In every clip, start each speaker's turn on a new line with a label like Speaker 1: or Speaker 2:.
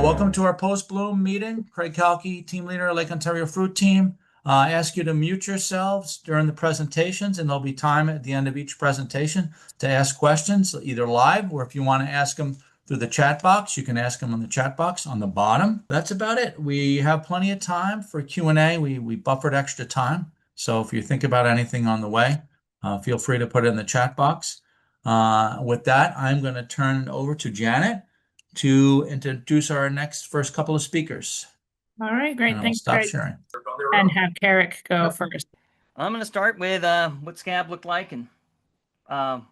Speaker 1: Welcome to our post-bloom meeting. Craig Kahlke, team leader, Lake Ontario Fruit Team. I ask you to mute yourselves during the presentations, and there'll be time at the end of each presentation to ask questions, either live or if you want to ask them through the chat box, you can ask them on the chat box on the bottom. That's about it. We have plenty of time for Q&A. We buffered extra time. So if you think about anything on the way, feel free to put it in the chat box. With that, I'm going to turn it over to Janet to introduce our first couple of speakers.
Speaker 2: All right, great.
Speaker 1: And I'll
Speaker 2: Thanks,
Speaker 1: stop
Speaker 2: Greg.
Speaker 1: sharing.
Speaker 2: And have Kerik go first.
Speaker 3: I'm going to start with what scab looked like in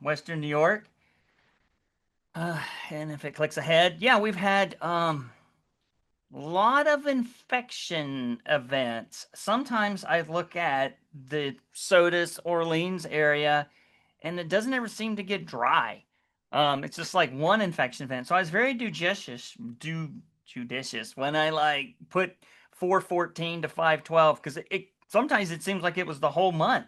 Speaker 3: Western New York. And if it clicks ahead, yeah, we've had a lot of infection events. Sometimes I look at the Sodus, Orleans area, and it doesn't ever seem to get dry. It's just like one infection event. So I was very judicious when I put 414 to 512 because it sometimes it seems like it was the whole month.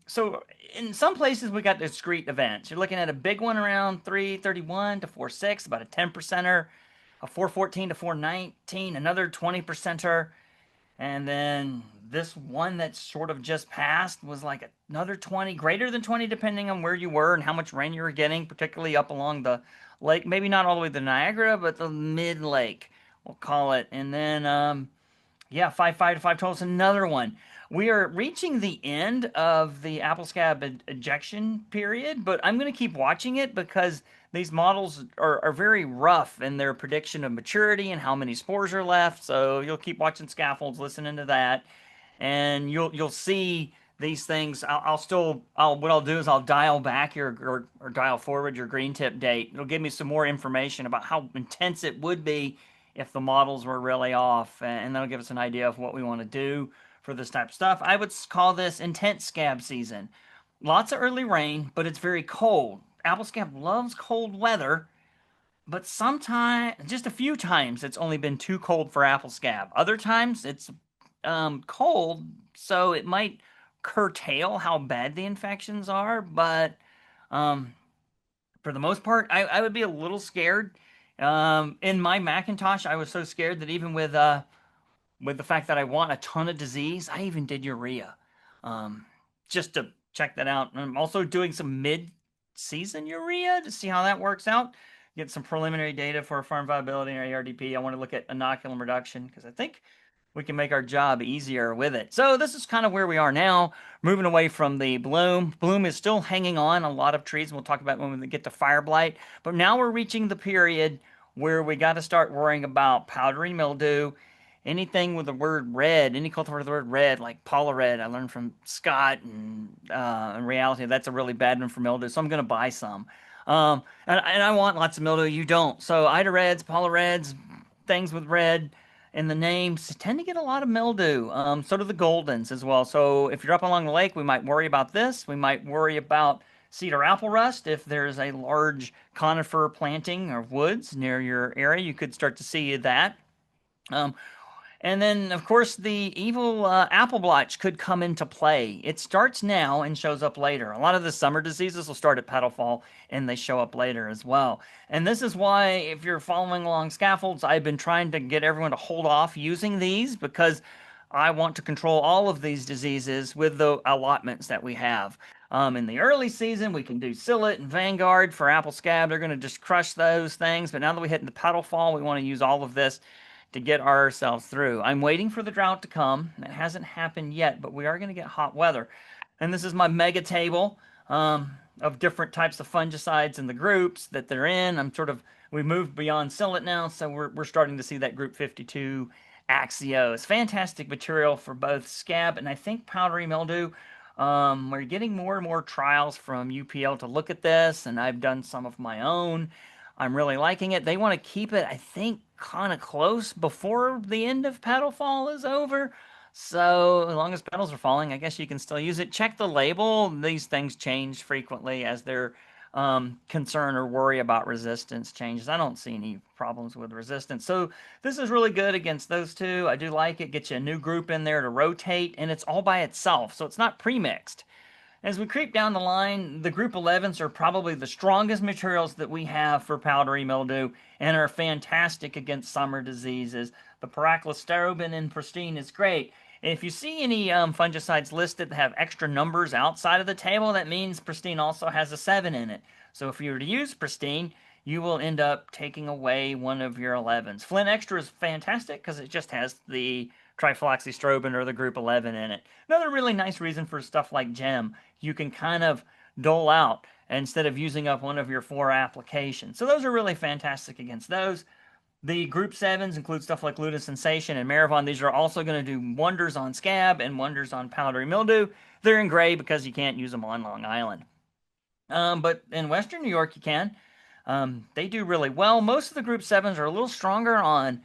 Speaker 3: So in some places we got discrete events. You're looking at a big one around 331 to 46, about a 10%er, a 414 to 419, another 20%er, and then this one that sort of just passed was like another 20, greater than 20, depending on where you were and how much rain you were getting, particularly up along the lake. Maybe not all the way to Niagara, but the mid-lake, we'll call it. And then, yeah, 5.5 to 5.12 is another one. We are reaching the end of the apple scab ejection period, but I'm going to keep watching it because these models are very rough in their prediction of maturity and how many spores are left. So you'll keep watching scaffolds, listening to that, and you'll see these things. What I'll do is I'll dial back or dial forward your green tip date. It'll give me some more information about how intense it would be if the models were really off, and that'll give us an idea of what we want to do for this type of stuff. I would call this intense scab season. Lots of early rain, but it's very cold. Apple scab loves cold weather, but sometimes, just a few times, it's only been too cold for apple scab. Other times, it's cold, so it might curtail how bad the infections are, but for the most part, I would be a little scared. In my Macintosh, I was so scared that even with the fact that I want a ton of disease, I even did urea, just to check that out. I'm also doing some mid-season urea to see how that works out. Get some preliminary data for farm viability and ARDP. I want to look at inoculum reduction because I think we can make our job easier with it. So this is kind of where we are now, moving away from the bloom. Bloom is still hanging on a lot of trees. We'll talk about when we get to fire blight. But now we're reaching the period where we got to start worrying about powdery mildew. Anything with the word red, any cultivar with the word red, like Paula Red, I learned from Scott, and in reality, that's a really bad one for mildew, so I'm going to buy some. And I want lots of mildew, you don't. So Ida Reds, Paula Reds, things with red in the names tend to get a lot of mildew. So do the Goldens as well. So if you're up along the lake, we might worry about this. We might worry about cedar apple rust. If there's a large conifer planting or woods near your area, you could start to see that. And then, of course, the evil apple blotch could come into play. It starts now and shows up later. A lot of the summer diseases will start at petal fall, and they show up later as well. And this is why, if you're following along scaffolds, I've been trying to get everyone to hold off using these because I want to control all of these diseases with the allotments that we have. In the early season, we can do Sillet and Vanguard for apple scab. They're going to just crush those things. But now that we hit in the petal fall, we want to use all of this to get ourselves through. I'm waiting for the drought to come. It hasn't happened yet, but we are going to get hot weather. And this is my mega table of different types of fungicides and the groups that they're in. We've moved beyond Sillet now, so we're starting to see that group 52 Axio. It's fantastic material for both scab and I think powdery mildew. We're getting more and more trials from UPL to look at this, and I've done some of my own. I'm really liking it. They want to keep it, I think, kind of close before the end of petal fall is over. So as long as petals are falling, I guess you can still use it. Check the label. These things change frequently as their concern or worry about resistance changes. I don't see any problems with resistance. So this is really good against those two. I do like it. Get you a new group in there to rotate, and it's all by itself. So it's not pre-mixed. As we creep down the line, the group 11s are probably the strongest materials that we have for powdery mildew and are fantastic against summer diseases. The Paraclosterobin in Pristine is great. If you see any fungicides listed that have extra numbers outside of the table, that means Pristine also has a 7 in it. So if you were to use Pristine, you will end up taking away one of your 11s. Flint Extra is fantastic because it just has the trifloxystrobin or the group 11 in it. Another really nice reason for stuff like Gem, you can kind of dole out instead of using up one of your 4 applications. So those are really fantastic against those. The group 7s include stuff like Luda Sensation and Maravon. These are also going to do wonders on scab and wonders on powdery mildew. They're in gray because you can't use them on Long Island. But in Western New York, you can. They do really well. Most of the group 7s are a little stronger on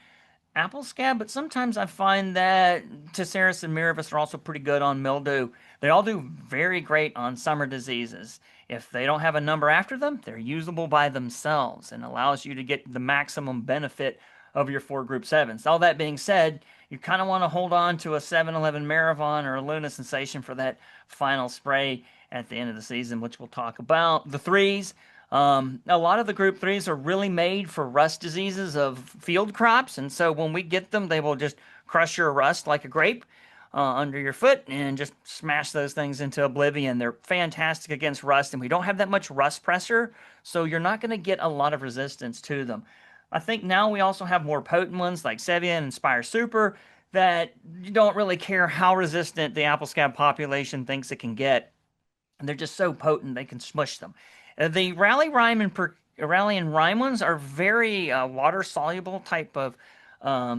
Speaker 3: apple scab, but sometimes I find that Tesseris and Miravis are also pretty good on mildew. They all do very great on summer diseases. If they don't have a number after them, they're usable by themselves and allows you to get the maximum benefit of your 4 group 7s. All that being said, you kind of want to hold on to a 7-11 Maravon or a Luna Sensation for that final spray at the end of the season, which we'll talk about. The 3s, a lot of the group 3s are really made for rust diseases of field crops, and so when we get them, they will just crush your rust like a grape under your foot and just smash those things into oblivion. They're fantastic against rust, and we don't have that much rust pressure, so you're not going to get a lot of resistance to them. I think now we also have more potent ones like Sevia and Inspire Super that you don't really care how resistant the apple scab population thinks it can get. They're just so potent they can smush them. The Rally and Rhyme ones are very water soluble type of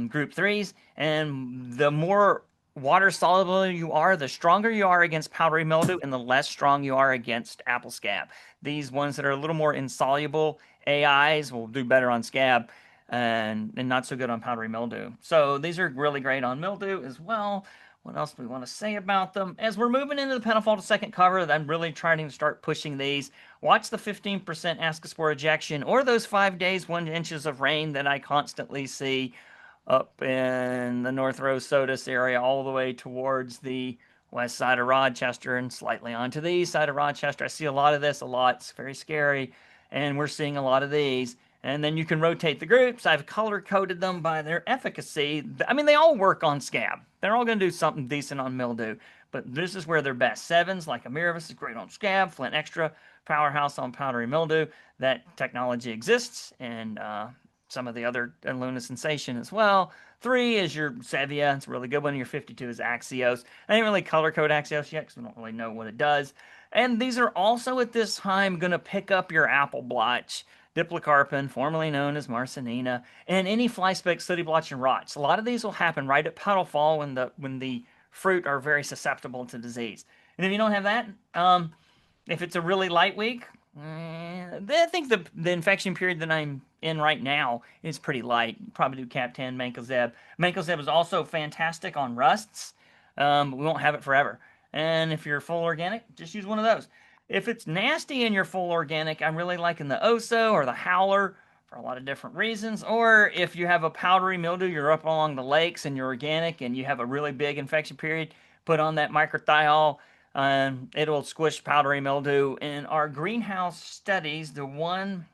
Speaker 3: group 3s, and the more water soluble you are, the stronger you are against powdery mildew and the less strong you are against apple scab. These ones that are a little more insoluble AIs will do better on scab and not so good on powdery mildew. So these are really great on mildew as well. What else do we want to say about them? As we're moving into the Penafalta second cover, I'm really trying to start pushing these. Watch the 15% ascospore ejection or those 5 days, 1 inches of rain that I constantly see up in the North Rose Sodus area all the way towards the west side of Rochester and slightly onto the east side of Rochester. I see a lot of this, It's very scary, and we're seeing a lot of these. And then you can rotate the groups. I've color-coded them by their efficacy. I mean, they all work on scab. They're all going to do something decent on mildew, but this is where they're best. 7s, like Amiravis, is great on scab. Flint Extra, powerhouse on powdery mildew. That technology exists, and some of the other Luna Sensation as well. 3 is your Sevia. It's a really good one. Your 52 is Axios. I didn't really color-code Axios yet because we don't really know what it does. And these are also at this time going to pick up your apple blotch, Diplocarpin, formerly known as Marcinina, and any fly speck, sooty blotch, and rots. A lot of these will happen right at petal fall when the fruit are very susceptible to disease. And if you don't have that, if it's a really light week, I think the infection period that I'm in right now is pretty light. Probably do Cap 10, Mancozeb. Mancozeb is also fantastic on rusts. We won't have it forever. And if you're full organic, just use one of those. If it's nasty and you're full organic, I'm really liking the Oso or the Howler for a lot of different reasons. Or if you have a powdery mildew, you're up along the lakes and you're organic and you have a really big infection period, put on that microthiol. It'll squish powdery mildew. In our greenhouse studies, the one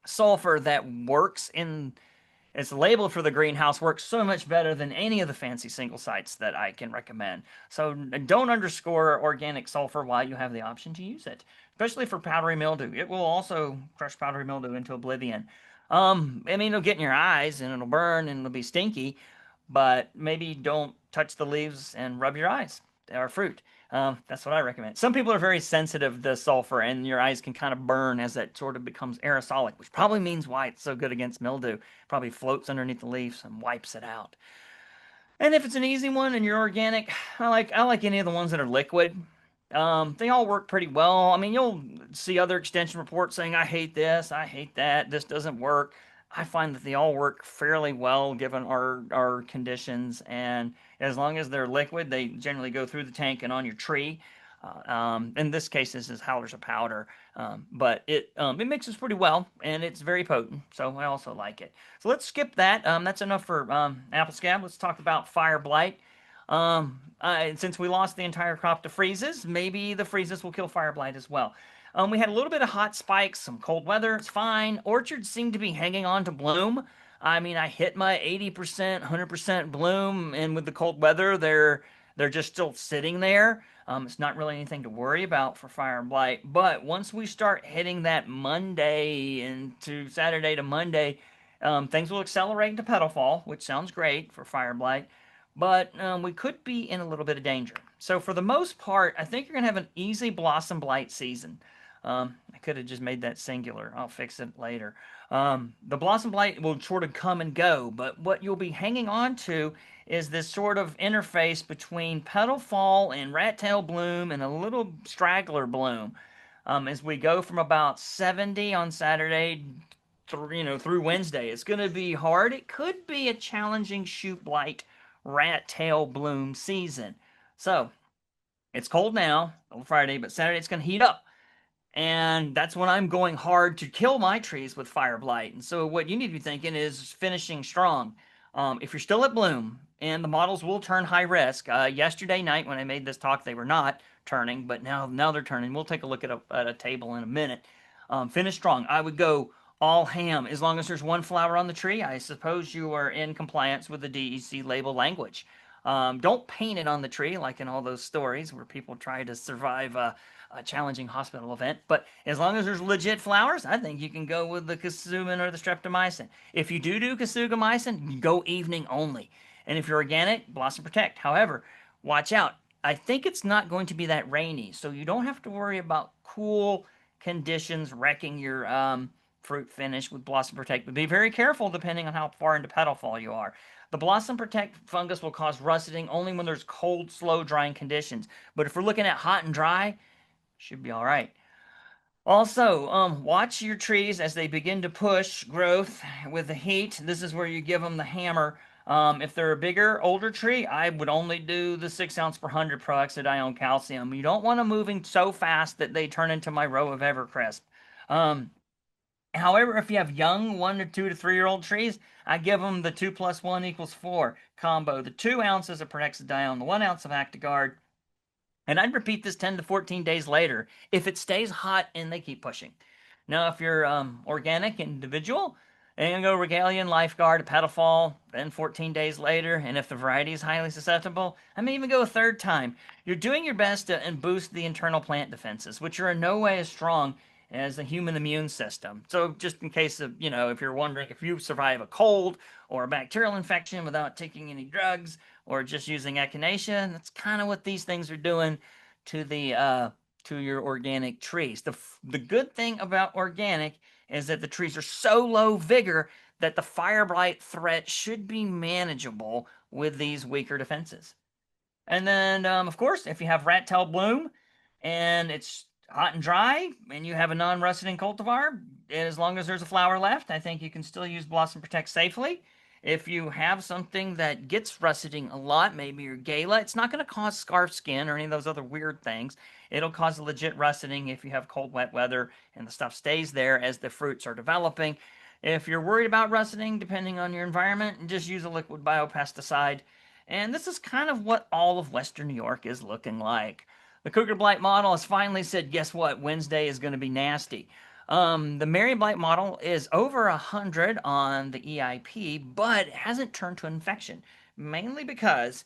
Speaker 3: sulfur that works it's labeled for the greenhouse works so much better than any of the fancy single sites that I can recommend. So don't underscore organic sulfur while you have the option to use it, especially for powdery mildew. It will also crush powdery mildew into oblivion. I mean, it'll get in your eyes and it'll burn and it'll be stinky, but maybe don't touch the leaves and rub your eyes or fruit. That's what I recommend. Some people are very sensitive to sulfur and your eyes can kind of burn as that sort of becomes aerosolic, which probably means why it's so good against mildew. Probably floats underneath the leaves and wipes it out. And if it's an easy one and you're organic, I like any of the ones that are liquid. They all work pretty well. I mean, you'll see other extension reports saying, I hate this, I hate that, this doesn't work. I find that they all work fairly well given our conditions, and as long as they're liquid, they generally go through the tank and on your tree. In this case, this is Howler's a powder, but it mixes pretty well, and it's very potent, so I also like it. So let's skip that. That's enough for apple scab. Let's talk about fire blight. Since we lost the entire crop to freezes, maybe the freezes will kill fire blight as well. We had a little bit of hot spikes, some cold weather, it's fine. Orchards seem to be hanging on to bloom. I mean, I hit my 80%, 100% bloom, and with the cold weather, they're just still sitting there. It's not really anything to worry about for fire blight. But once we start hitting that Monday into Saturday to Monday, things will accelerate into petal fall, which sounds great for fire blight. But we could be in a little bit of danger. So for the most part, I think you're going to have an easy blossom blight season. I could have just made that singular. I'll fix it later. The blossom blight will sort of come and go, but what you'll be hanging on to is this sort of interface between petal fall and rat tail bloom and a little straggler bloom. As we go from about 70 on Saturday through Wednesday, it's going to be hard. It could be a challenging shoot blight rat tail bloom season. So it's cold now on Friday, but Saturday it's going to heat up. And that's when I'm going hard to kill my trees with fire blight. And so what you need to be thinking is finishing strong. If you're still at bloom, and the models will turn high risk. Yesterday night when I made this talk, they were not turning, but now they're turning. We'll take a look at a table in a minute. Finish strong. I would go all ham as long as there's one flower on the tree. I suppose you are in compliance with the DEC label language. Don't paint it on the tree like in all those stories where people try to survive a challenging hospital event. But as long as there's legit flowers, I think you can go with the Kasumin or the Streptomycin. If you do Kasugamycin, go evening only. And if you're organic, Blossom Protect. However, watch out. I think it's not going to be that rainy, so you don't have to worry about cool conditions wrecking your fruit finish with Blossom Protect. But be very careful depending on how far into petal fall you are. The Blossom Protect fungus will cause russeting only when there's cold, slow drying conditions. But if we're looking at hot and dry, should be all right. Also, watch your trees as they begin to push growth with the heat. This is where you give them the hammer. If they're a bigger, older tree, I would only do the 6 ounce per 100 prohexadione calcium. You don't want them moving so fast that they turn into my row of Evercrisp. However, if you have young 1 to 2 to 3-year-old trees, I give them the 2 + 1 = 4 combo. The 2 ounces of prohexadione, the 1 ounce of Actigard, and I'd repeat this 10 to 14 days later if it stays hot and they keep pushing. Now, if you're organic individual, and go Regalian, Lifeguard, Petal Fall, then 14 days later. And if the variety is highly susceptible, I may even go a third time. You're doing your best to boost the internal plant defenses, which are in no way as strong as the human immune system. So just in case of, if you're wondering if you survive a cold or a bacterial infection without taking any drugs or just using echinacea, that's kind of what these things are doing to the to your organic trees. The good thing about organic is that the trees are so low vigor that the fire blight threat should be manageable with these weaker defenses. And then, of course, if you have rat tail bloom and it's hot and dry and you have a non-russeting cultivar, as long as there's a flower left, I think you can still use Blossom Protect safely. If you have something that gets russeting a lot, maybe your Gala, it's not going to cause scarf skin or any of those other weird things. It'll cause a legit russeting if you have cold, wet weather and the stuff stays there as the fruits are developing. If you're worried about russeting, depending on your environment, just use a liquid biopesticide. And this is kind of what all of Western New York is looking like. The Cougar Blight model has finally said, guess what? Wednesday is going to be nasty. The Mary Blight model is over 100 on the EIP, but hasn't turned to infection, mainly because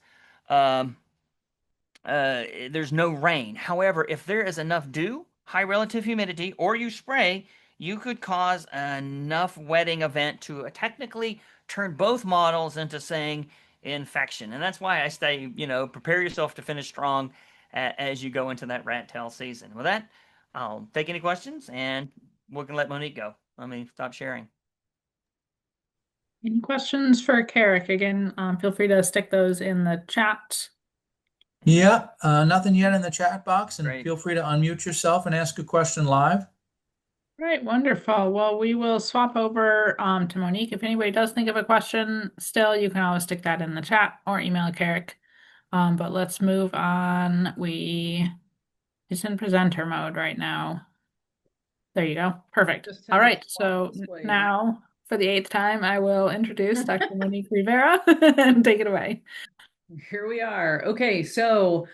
Speaker 3: there's no rain. However, if there is enough dew, high relative humidity, or you spray, you could cause enough wetting event to technically turn both models into saying infection. And that's why I say, prepare yourself to finish strong as you go into that rat tail season. With that, I'll take any questions and we can let Monique go. Let me stop sharing.
Speaker 2: Any questions for Kerik? Again, feel free to stick those in the chat.
Speaker 1: Yeah, nothing yet in the chat box, and
Speaker 3: Great.
Speaker 1: feel free to unmute yourself and ask a question live.
Speaker 2: Right, wonderful. Well, we will swap over to Monique. If anybody does think of a question still, you can always stick that in the chat or email Kerik. But let's move on. It's in presenter mode right now. There you go. Perfect. All right. So now, for the 8th time, I will introduce Dr. Monique Rivera and take it away. Here we are. Okay, so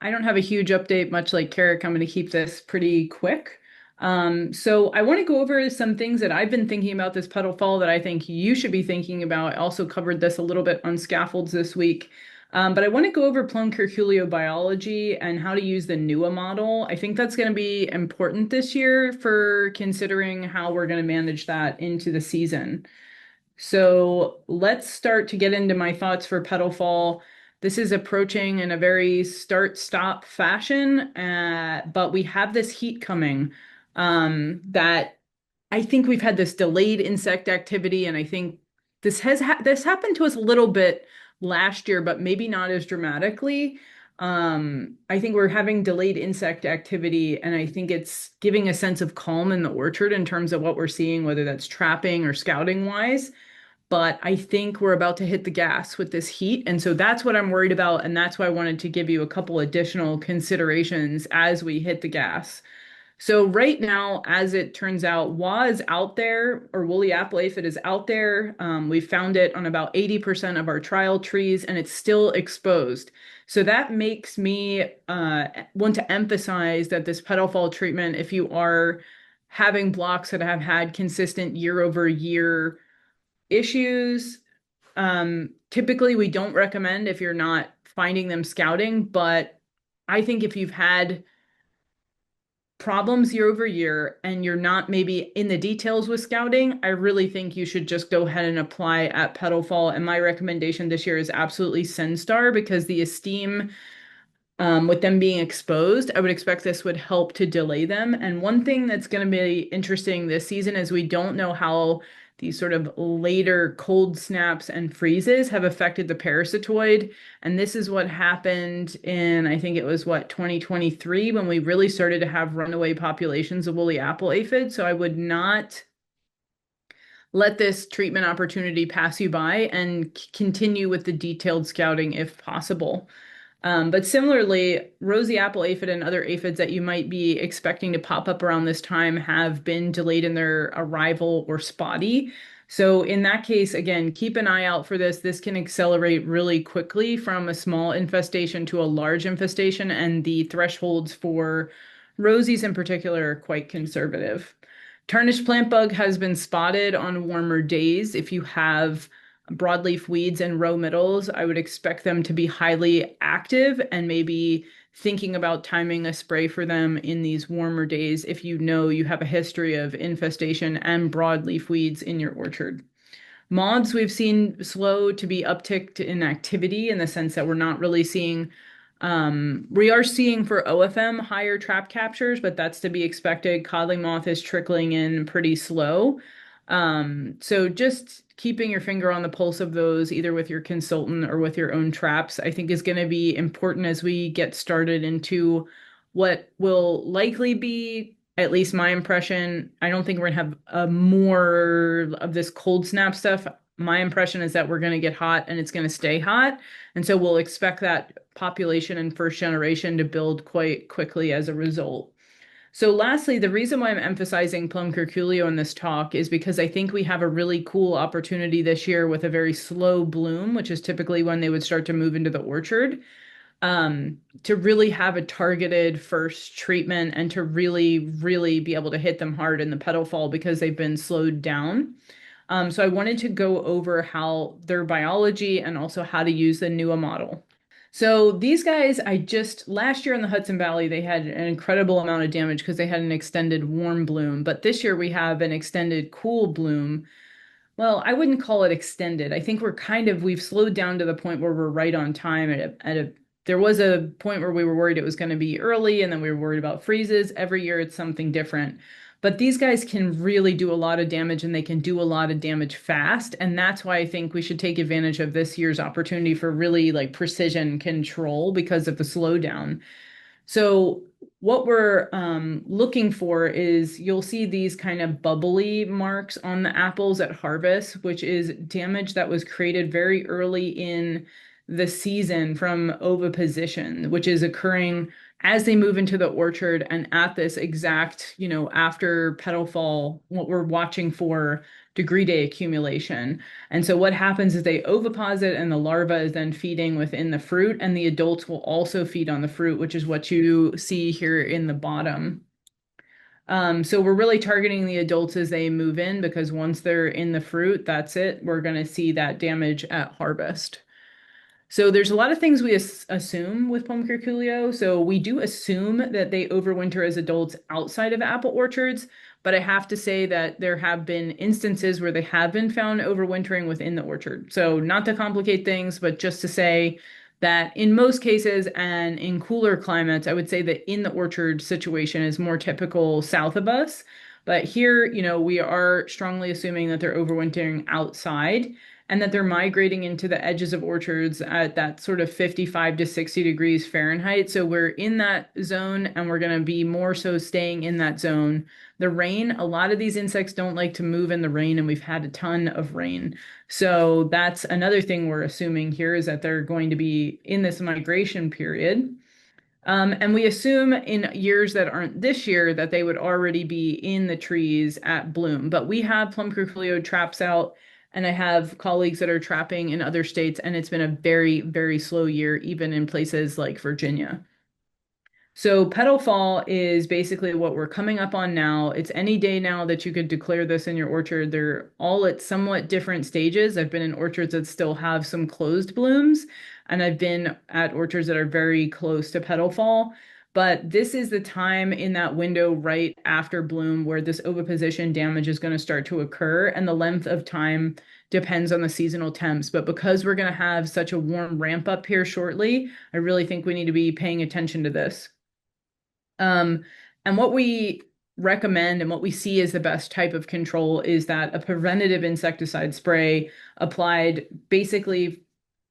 Speaker 2: I don't have a huge update, much like Kerik. I'm going to keep this pretty quick. So I want to go over some things that I've been thinking about this petal fall that I think you should be thinking about. I also covered this a little bit on scaffolds this week. But I want to go over plum curculio biology and how to use the NUA model. I think that's going to be important this year for considering how we're going to manage that into the season. So let's start to get into my thoughts for petal fall. This is approaching in a very start-stop fashion, but we have this heat coming that I think we've had this delayed insect activity, and I think this happened to us a little bit last year, but maybe not as dramatically. I think we're having delayed insect activity, and I think it's giving a sense of calm in the orchard in terms of what we're seeing, whether that's trapping or scouting wise. But I think we're about to hit the gas with this heat. And so that's what I'm worried about. And that's why I wanted to give you a couple additional considerations as we hit the gas. So right now, as it turns out, WA is out there, or woolly apple aphid is out there. We found it on about 80% of our trial trees, and it's still exposed. So that makes me want to emphasize that this petal fall treatment, if you are having blocks that have had consistent year-over-year issues, typically we don't recommend if you're not finding them scouting, but I think if you've had problems year over year and you're not maybe in the details with scouting, I really think you should just go ahead and apply at petal fall. And my recommendation this year is absolutely Senstar, because the esteem with them being exposed, I would expect this would help to delay them. And one thing that's going to be interesting this season is we don't know how these sort of later cold snaps and freezes have affected the parasitoid. And this is what happened in, I think it was 2023, when we really started to have runaway populations of woolly apple aphid. So I would not let this treatment opportunity pass you by and continue with the detailed scouting if possible. But similarly, rosy apple aphid and other aphids that you might be expecting to pop up around this time have been delayed in their arrival or spotty. So in that case, again, keep an eye out for this. This can accelerate really quickly from a small infestation to a large infestation, and the thresholds for rosies in particular are quite conservative. Tarnished plant bug has been spotted on warmer days. If you have broadleaf weeds and row middles, I would expect them to be highly active and maybe thinking about timing a spray for them in these warmer days if you know you have a history of infestation and broadleaf weeds in your orchard. Moths we've seen slow to be upticked in activity in the sense that we're not really seeing we are seeing for OFM higher trap captures, but that's to be expected. Codling moth is trickling in pretty slow. So just keeping your finger on the pulse of those, either with your consultant or with your own traps, I think is going to be important as we get started into what will likely be, at least my impression. I don't think we're going to have more of this cold snap stuff. My impression is that we're going to get hot and it's going to stay hot. And so we'll expect that population in first generation to build quite quickly as a result. So lastly, the reason why I'm emphasizing plum curculio in this talk is because I think we have a really cool opportunity this year with a very slow bloom, which is typically when they would start to move into the orchard, to really have a targeted first treatment and to really, really be able to hit them hard in the petal fall because they've been slowed down. So I wanted to go over how their biology and also how to use the NUA model. So these guys, last year in the Hudson Valley, they had an incredible amount of damage because they had an extended warm bloom. But this year we have an extended cool bloom. Well, I wouldn't call it extended. I think we've slowed down to the point where we're right on time there was a point where we were worried it was going to be early, and then we were worried about freezes. Every year it's something different. But these guys can really do a lot of damage, and they can do a lot of damage fast. And that's why I think we should take advantage of this year's opportunity for really precision control because of the slowdown. So what we're looking for is you'll see these kind of bubbly marks on the apples at harvest, which is damage that was created very early in the season from oviposition, which is occurring
Speaker 4: as they move into the orchard and at this exact, after petal fall, what we're watching for degree day accumulation. And so what happens is they oviposit and the larva is then feeding within the fruit, and the adults will also feed on the fruit, which is what you see here in the bottom. So we're really targeting the adults as they move in, because once they're in the fruit, that's it. We're going to see that damage at harvest. So there's a lot of things we assume with plum curculio. So we do assume that they overwinter as adults outside of apple orchards, but I have to say that there have been instances where they have been found overwintering within the orchard. So not to complicate things, but just to say that in most cases and in cooler climates, I would say that in the orchard situation is more typical south of us. But here, we are strongly assuming that they're overwintering outside, and that they're migrating into the edges of orchards at that sort of 55 to 60 degrees Fahrenheit. So we're in that zone, and we're going to be more so staying in that zone. The rain, a lot of these insects don't like to move in the rain, and we've had a ton of rain. So that's another thing we're assuming here, is that they're going to be in this migration period. And we assume in years that aren't this year that they would already be in the trees at bloom. But we have plum curculio traps out, and I have colleagues that are trapping in other states, and it's been a very, very slow year, even in places like Virginia. So petal fall is basically what we're coming up on now. It's any day now that you could declare this in your orchard. They're all at somewhat different stages. I've been in orchards that still have some closed blooms, and I've been at orchards that are very close to petal fall. But this is the time in that window right after bloom where this oviposition damage is going to start to occur, and the length of time depends on the seasonal temps. But because we're going to have such a warm ramp up here shortly, I really think we need to be paying attention to this. And what we recommend and what we see as the best type of control is that a preventative insecticide spray applied basically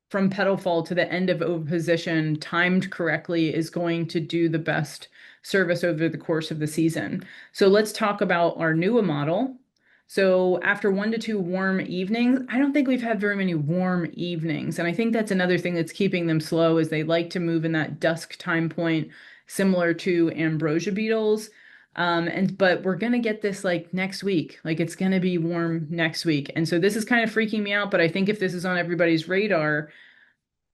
Speaker 4: from petal fall to the end of oviposition, timed correctly, is going to do the best service over the course of the season. So let's talk about our NUA model. So after 1 to 2 warm evenings, I don't think we've had very many warm evenings. And I think that's another thing that's keeping them slow, is they like to move in that dusk time point, similar to ambrosia beetles. But we're going to get this like next week, like it's going to be warm next week. And so this is kind of freaking me out, but I think if this is on everybody's radar,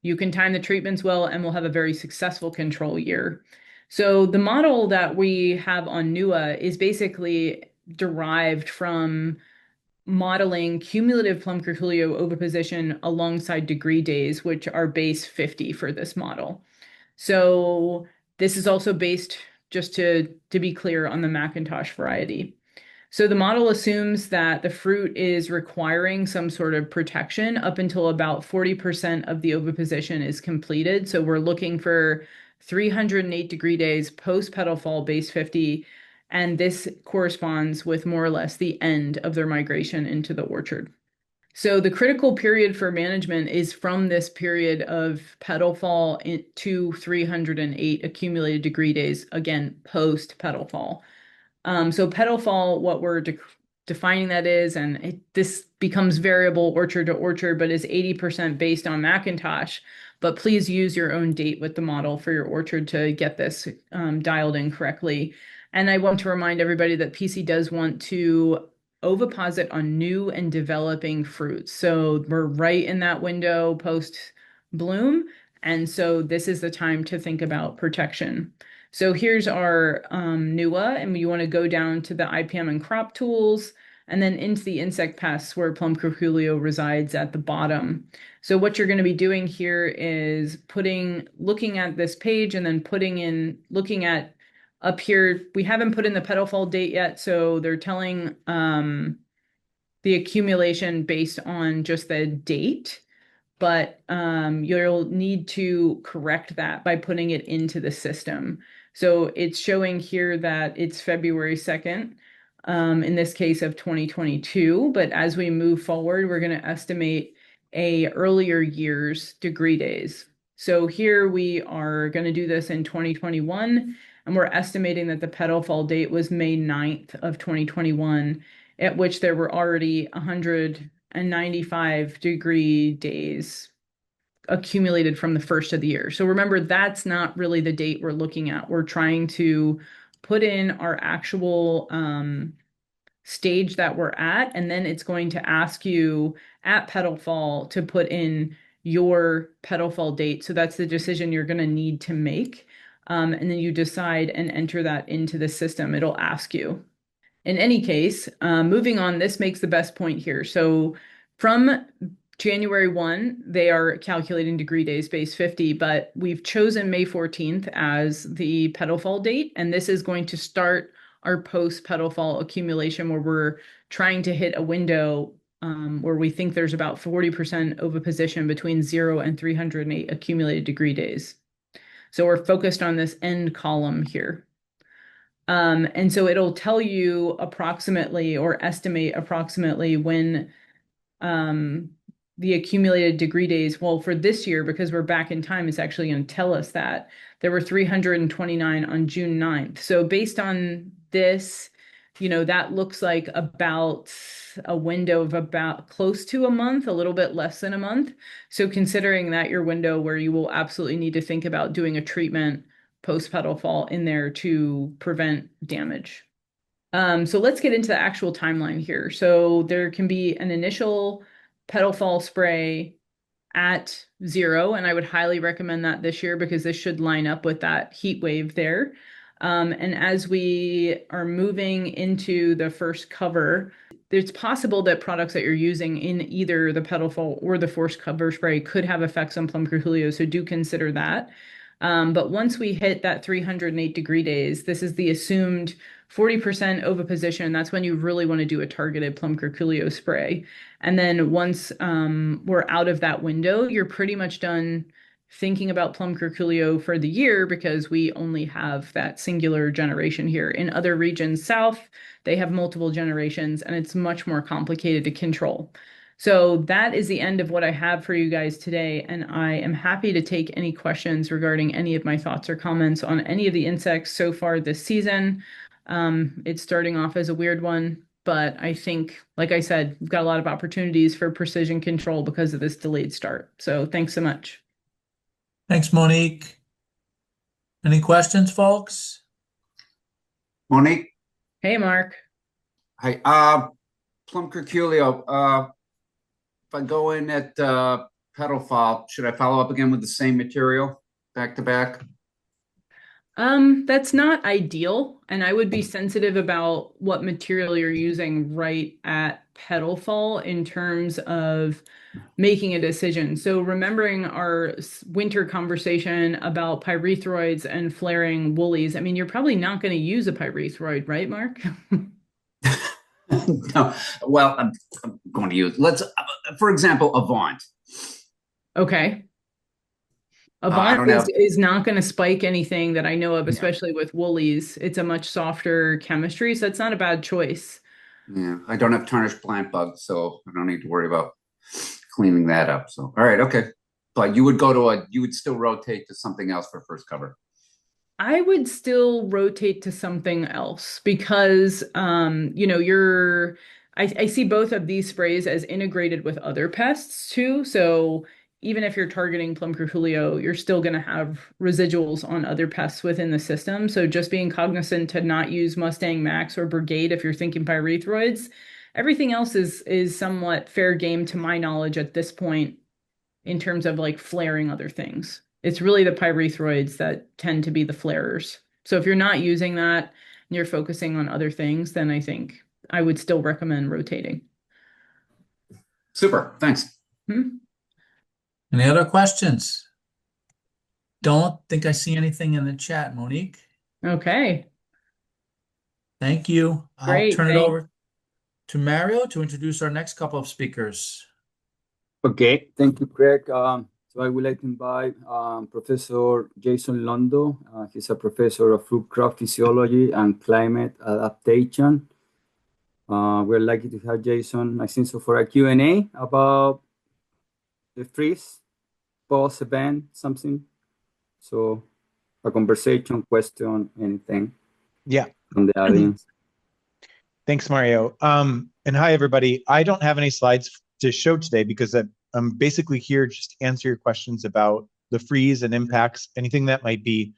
Speaker 4: you can time the treatments well, and we'll have a very successful control year. So the model that we have on NUA is basically derived from modeling cumulative plum curculio oviposition alongside degree days, which are base 50 for this model. So this is also based, just to be clear, on the Macintosh variety. So the model assumes that the fruit is requiring some sort of protection up until about 40% of the oviposition is completed. So we're looking for 308 degree days post petal fall base 50, and this corresponds with more or less the end of their migration into the orchard. So the critical period for management is from this period of petal fall to 308 accumulated degree days, again, post petal fall. So petal fall, what we're defining that is, and this becomes variable orchard to orchard, but is 80% based on Macintosh. But please use your own date with the model for your orchard to get this dialed in correctly. And I want to remind everybody that PC does want to oviposit on new and developing fruits. So we're right in that window post bloom. And so this is the time to think about protection. So here's our NUA, and you want to go down to the IPM and crop tools, and then into the insect pests where plum curculio resides at the bottom. So what you're going to be doing here is looking at this page, and then looking at up here. We haven't put in the petal fall date yet, so they're telling the accumulation based on just the date. But you'll need to correct that by putting it into the system. So it's showing here that it's February 2nd, in this case of 2022. But as we move forward, we're going to estimate a earlier year's degree days. So here we are going to do this in 2021, and we're estimating that the petal fall date was May 9th of 2021, at which there were already 195 degree days accumulated from the first of the year. So remember, that's not really the date we're looking at. We're trying to put in our actual stage that we're at, and then it's going to ask you at petal fall to put in your petal fall date. So that's the decision you're going to need to make. And then you decide and enter that into the system. It'll ask you. In any case, moving on, this makes the best point here. So from January 1, they are calculating degree days base 50, but we've chosen May 14th as the petal fall date. And this is going to start our post petal fall accumulation, where we're trying to hit a window where we think there's about 40% oviposition between 0 and 308 accumulated degree days. So we're focused on this end column here. And so it'll tell you approximately or estimate approximately when the accumulated degree days, well, for this year, because we're back in time, it's actually going to tell us that there were 329 on June 9th. So based on this, that looks like about a window of about close to a month, a little bit less than a month. So considering that your window where you will absolutely need to think about doing a treatment post petal fall in there to prevent damage. So let's get into the actual timeline here. So there can be an initial petal fall spray at 0, and I would highly recommend that this year because this should line up with that heat wave there. And as we are moving into the first cover, it's possible that products that you're using in either the petal fall or the forced cover spray could have effects on plum curculio, so do consider that. But once we hit that 308 degree days, this is the assumed 40% oviposition. That's when you really want to do a targeted plum curculio spray. And then once we're out of that window, you're pretty much done thinking about plum curculio for the year because we only have that singular generation here. In other regions south, they have multiple generations and it's much more complicated to control. So that is the end of what I have for you guys today, and I am happy to take any questions regarding any of my thoughts or comments on any of the insects so far this season. It's starting off as a weird one, but I think, like I said, we've got a lot of opportunities for precision control because of this delayed start. So thanks so much.
Speaker 1: Thanks, Monique. Any questions, folks?
Speaker 5: Monique?
Speaker 4: Hey, Mark.
Speaker 5: Hi. Plum curculio. If I go in at petal fall, should I follow up again with the same material back to back?
Speaker 4: That's not ideal, and I would be sensitive about what material you're using right at petal fall in terms of making a decision. So remembering our winter conversation about pyrethroids and flaring woolies, I mean, you're probably not going to use a pyrethroid, right, Mark?
Speaker 5: No. Well, I'm going to use, for example, Avant.
Speaker 4: Okay.
Speaker 5: I don't
Speaker 4: Avant
Speaker 5: have.
Speaker 4: is not going to spike anything that I know of,
Speaker 5: Yeah.
Speaker 4: especially with woolies. It's a much softer chemistry, so it's not a bad choice.
Speaker 5: Yeah, I don't have tarnished plant bugs, so I don't need to worry about cleaning that up. So, all right, okay. But you would you would still rotate to something else for first cover.
Speaker 4: I would still rotate to something else because, I see both of these sprays as integrated with other pests too. So even if you're targeting plum curculio, you're still going to have residuals on other pests within the system. So just being cognizant to not use Mustang Max or Brigade if you're thinking pyrethroids. Everything else is somewhat fair game to my knowledge at this point in terms of like flaring other things. It's really the pyrethroids that tend to be the flarers. So if you're not using that and you're focusing on other things, then I think I would still recommend rotating.
Speaker 5: Super, thanks.
Speaker 1: Any other questions? Don't think I see anything in the chat, Monique.
Speaker 4: Okay.
Speaker 1: Thank you.
Speaker 4: Great,
Speaker 1: I'll turn it
Speaker 4: thanks.
Speaker 1: over to Mario to introduce our next couple of speakers.
Speaker 6: Okay, thank you, Craig. So I would like to invite Professor Jason Londo. He's a professor of fruit crop physiology and climate adaptation. We're lucky to have Jason, I think, so for a Q&A about the freeze, pause event, something. So a conversation, question, anything.
Speaker 7: Yeah.
Speaker 6: From the audience.
Speaker 7: Thanks, Mario. And hi, everybody. I don't have any slides to show today because I'm basically here just to answer your questions about the freeze and impacts, anything that might be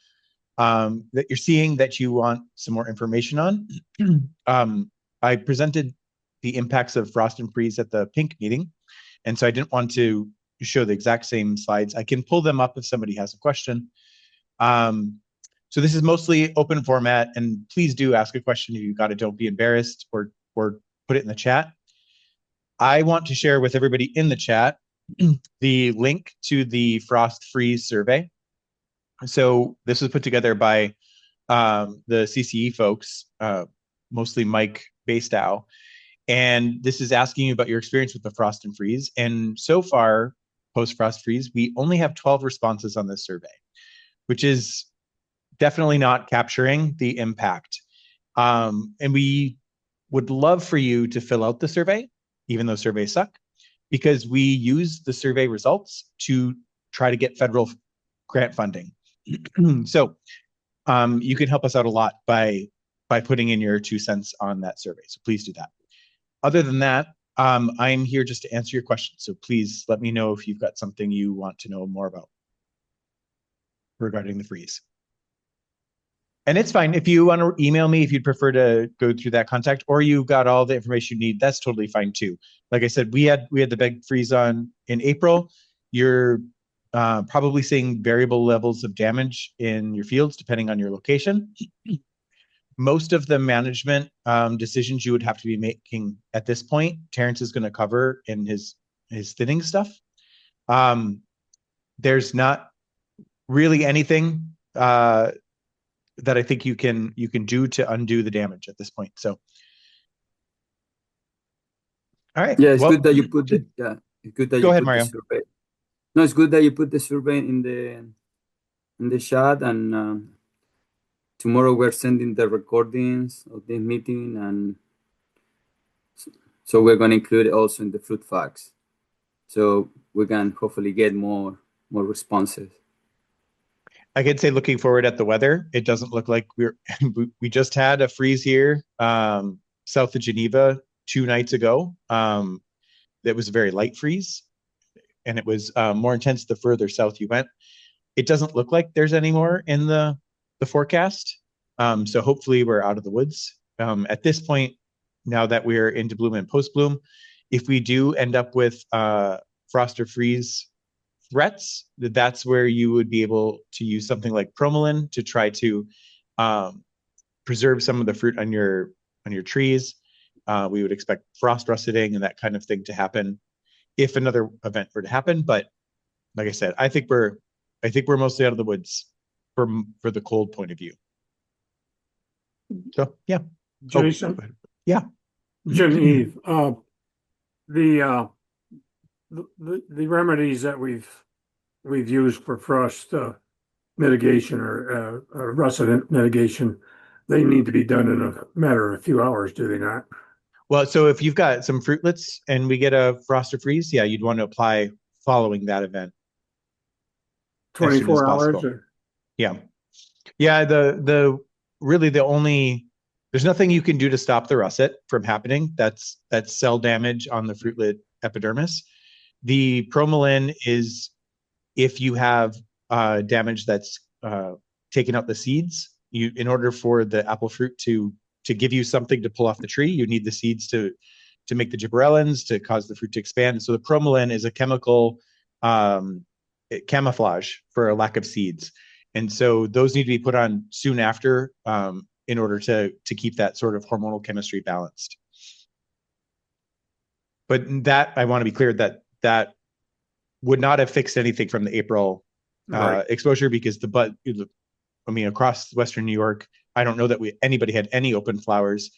Speaker 7: that you're seeing that you want some more information on. I presented the impacts of frost and freeze at the pink meeting, and so I didn't want to show the exact same slides. I can pull them up if somebody has a question. So this is mostly open format, and please do ask a question if you got it. Don't be embarrassed, or put it in the chat. I want to share with everybody in the chat the link to the frost freeze survey. So this was put together by the CCE folks, mostly Mike Bastow. And this is asking you about your experience with the frost and freeze. And so far, post-frost freeze, we only have 12 responses on this survey, which is definitely not capturing the impact. And we would love for you to fill out the survey, even though surveys suck, because we use the survey results to try to get federal grant funding. So you can help us out a lot by putting in your 2 cents on that survey. So please do that. Other than that, I'm here just to answer your questions. So please let me know if you've got something you want to know more about regarding the freeze. And it's fine if you want to email me, if you'd prefer to go through that contact, or you got all the information you need, that's totally fine too. Like I said, we had the big freeze on in April. You're probably seeing variable levels of damage in your fields depending on your location. Most of the management decisions you would have to be making at this point, Terence is going to cover in his thinning stuff. There's not really anything that I think you can do to undo the damage at this point. So, all right.
Speaker 6: Yeah, it's good that you put the it's good that
Speaker 7: Go
Speaker 6: you
Speaker 7: ahead,
Speaker 6: put
Speaker 7: Mario.
Speaker 6: the survey. No, it's good that you put the survey in the chat, and tomorrow we're sending the recordings of this meeting, and so we're going to include it also in the fruit facts, so we can hopefully get more responses.
Speaker 7: I could say, looking forward at the weather, it doesn't look like we just had a freeze here south of Geneva 2 nights ago. That was a very light freeze, and it was more intense the further south you went. It doesn't look like there's any more in the forecast. So hopefully we're out of the woods. At this point, now that we're into bloom and post bloom, if we do end up with frost or freeze threats, that's where you would be able to use something like promelin to try to preserve some of the fruit on your trees. We would expect frost russeting and that kind of thing to happen if another event were to happen. But like I said, I think we're mostly out of the woods for the cold point of view. So yeah.
Speaker 8: Jason.
Speaker 7: Yeah.
Speaker 8: Genevieve, the remedies that we've used for frost mitigation or russet mitigation, they need to be done in a matter of a few hours, do they not?
Speaker 7: Well, so if you've got some fruitlets and we get a frost or freeze, yeah, you'd want to apply following that event.
Speaker 8: 24 hours?
Speaker 7: Yeah. There's nothing you can do to stop the russet from happening. That's cell damage on the fruitlet epidermis. The promelin is if you have damage that's taking out the seeds. In order for the apple fruit to give you something to pull off the tree, you need the seeds to make the gibberellins to cause the fruit to expand. So the promelin is a chemical camouflage for a lack of seeds, and so those need to be put on soon after in order to keep that sort of hormonal chemistry balanced. But that, I want to be clear that would not have fixed anything from the April exposure, because across Western New York, I don't know that anybody had any open flowers.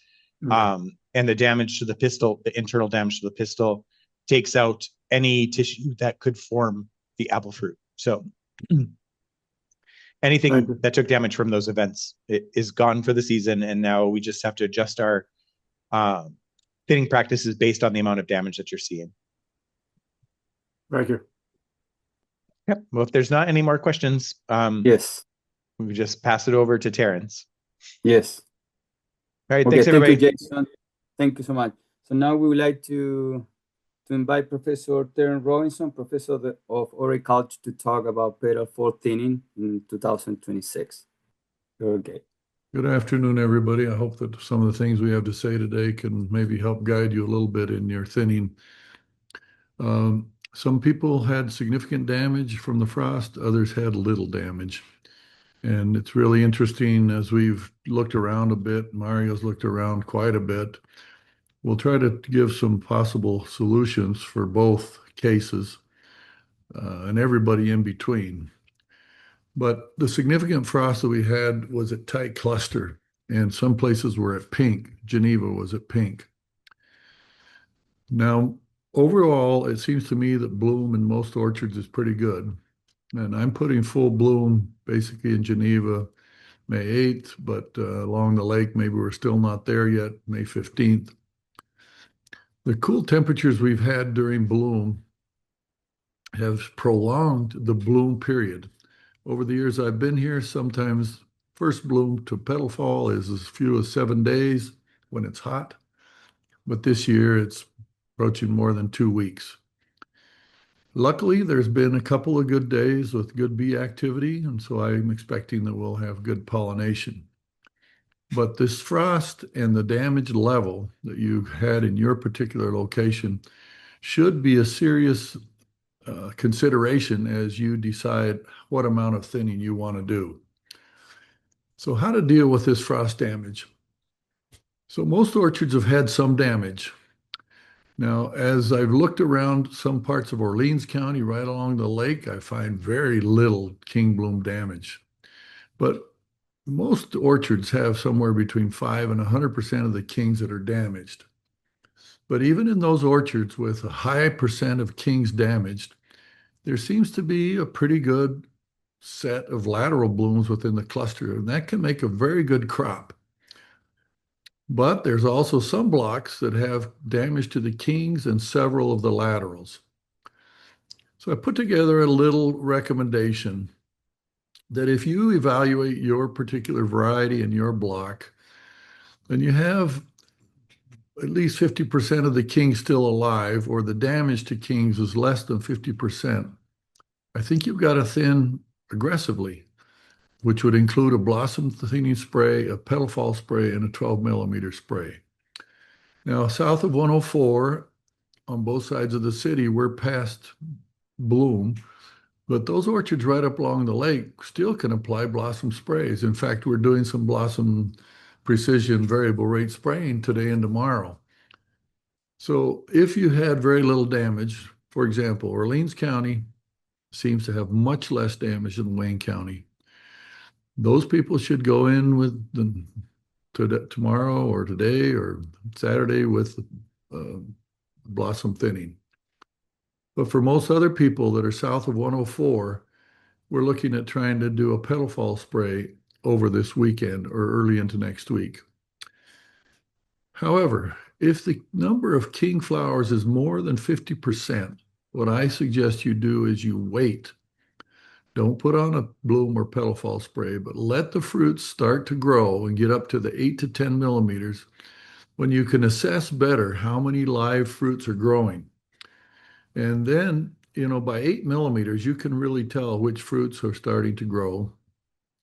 Speaker 7: And the damage to the pistil, the internal damage to the pistil, takes out any tissue that could form the apple fruit. So anything that took damage from those events is gone for the season, and now we just have to adjust our thinning practices based on the amount of damage that you're seeing.
Speaker 8: Thank you.
Speaker 7: Yep. Well, if there's not any more questions,
Speaker 6: yes,
Speaker 7: we just pass it over to Terence.
Speaker 6: Yes.
Speaker 7: All right.
Speaker 6: Okay,
Speaker 7: Thanks, everybody.
Speaker 6: Thank you, Jason. Thank you so much. So now we would like to to invite Professor Terence Robinson, Professor of Agriculture, to talk about petal fall thinning in 2026. Okay.
Speaker 9: Good afternoon, everybody. I hope that some of the things we have to say today can maybe help guide you a little bit in your thinning. Some people had significant damage from the frost, others had little damage. And it's really interesting as we've looked around a bit, Mario's looked around quite a bit. We'll try to give some possible solutions for both cases and everybody in between. But the significant frost that we had was at tight cluster, and some places were at pink. Geneva was at pink. Now, overall, it seems to me that bloom in most orchards is pretty good. And I'm putting full bloom basically in Geneva May 8th, but along the lake, maybe we're still not there yet, May 15th. The cool temperatures we've had during bloom have prolonged the bloom period. Over the years I've been here, sometimes first bloom to petal fall is as few as 7 days when it's hot, but this year it's approaching more than 2 weeks. Luckily, there's been a couple of good days with good bee activity, and so I'm expecting that we'll have good pollination. But this frost and the damage level that you had in your particular location should be a serious consideration as you decide what amount of thinning you want to do. So how to deal with this frost damage? So most orchards have had some damage. Now, as I've looked around some parts of Orleans County right along the lake, I find very little king bloom damage. But most orchards have somewhere between 5 and 100% of the kings that are damaged. But even in those orchards with a high percent of kings damaged, there seems to be a pretty good set of lateral blooms within the cluster, and that can make a very good crop. But there's also some blocks that have damage to the kings and several of the laterals. So I put together a little recommendation that if you evaluate your particular variety in your block, and you have at least 50% of the kings still alive, or the damage to kings is less than 50%, I think you've got to thin aggressively, which would include a blossom thinning spray, a petal fall spray, and a 12 millimeter spray. Now, south of 104, on both sides of the city, we're past bloom, but those orchards right up along the lake still can apply blossom sprays. In fact, we're doing some blossom precision variable rate spraying today and tomorrow. So if you had very little damage, for example, Orleans County seems to have much less damage than Wayne County. Those people should go in with tomorrow or today or Saturday with blossom thinning. But for most other people that are south of 104, we're looking at trying to do a petal fall spray over this weekend or early into next week. However, if the number of king flowers is more than 50%, what I suggest you do is you wait. Don't put on a bloom or petal fall spray, but let the fruits start to grow and get up to the 8 to 10 millimeters when you can assess better how many live fruits are growing. And then, by 8 millimeters, you can really tell which fruits are starting to grow.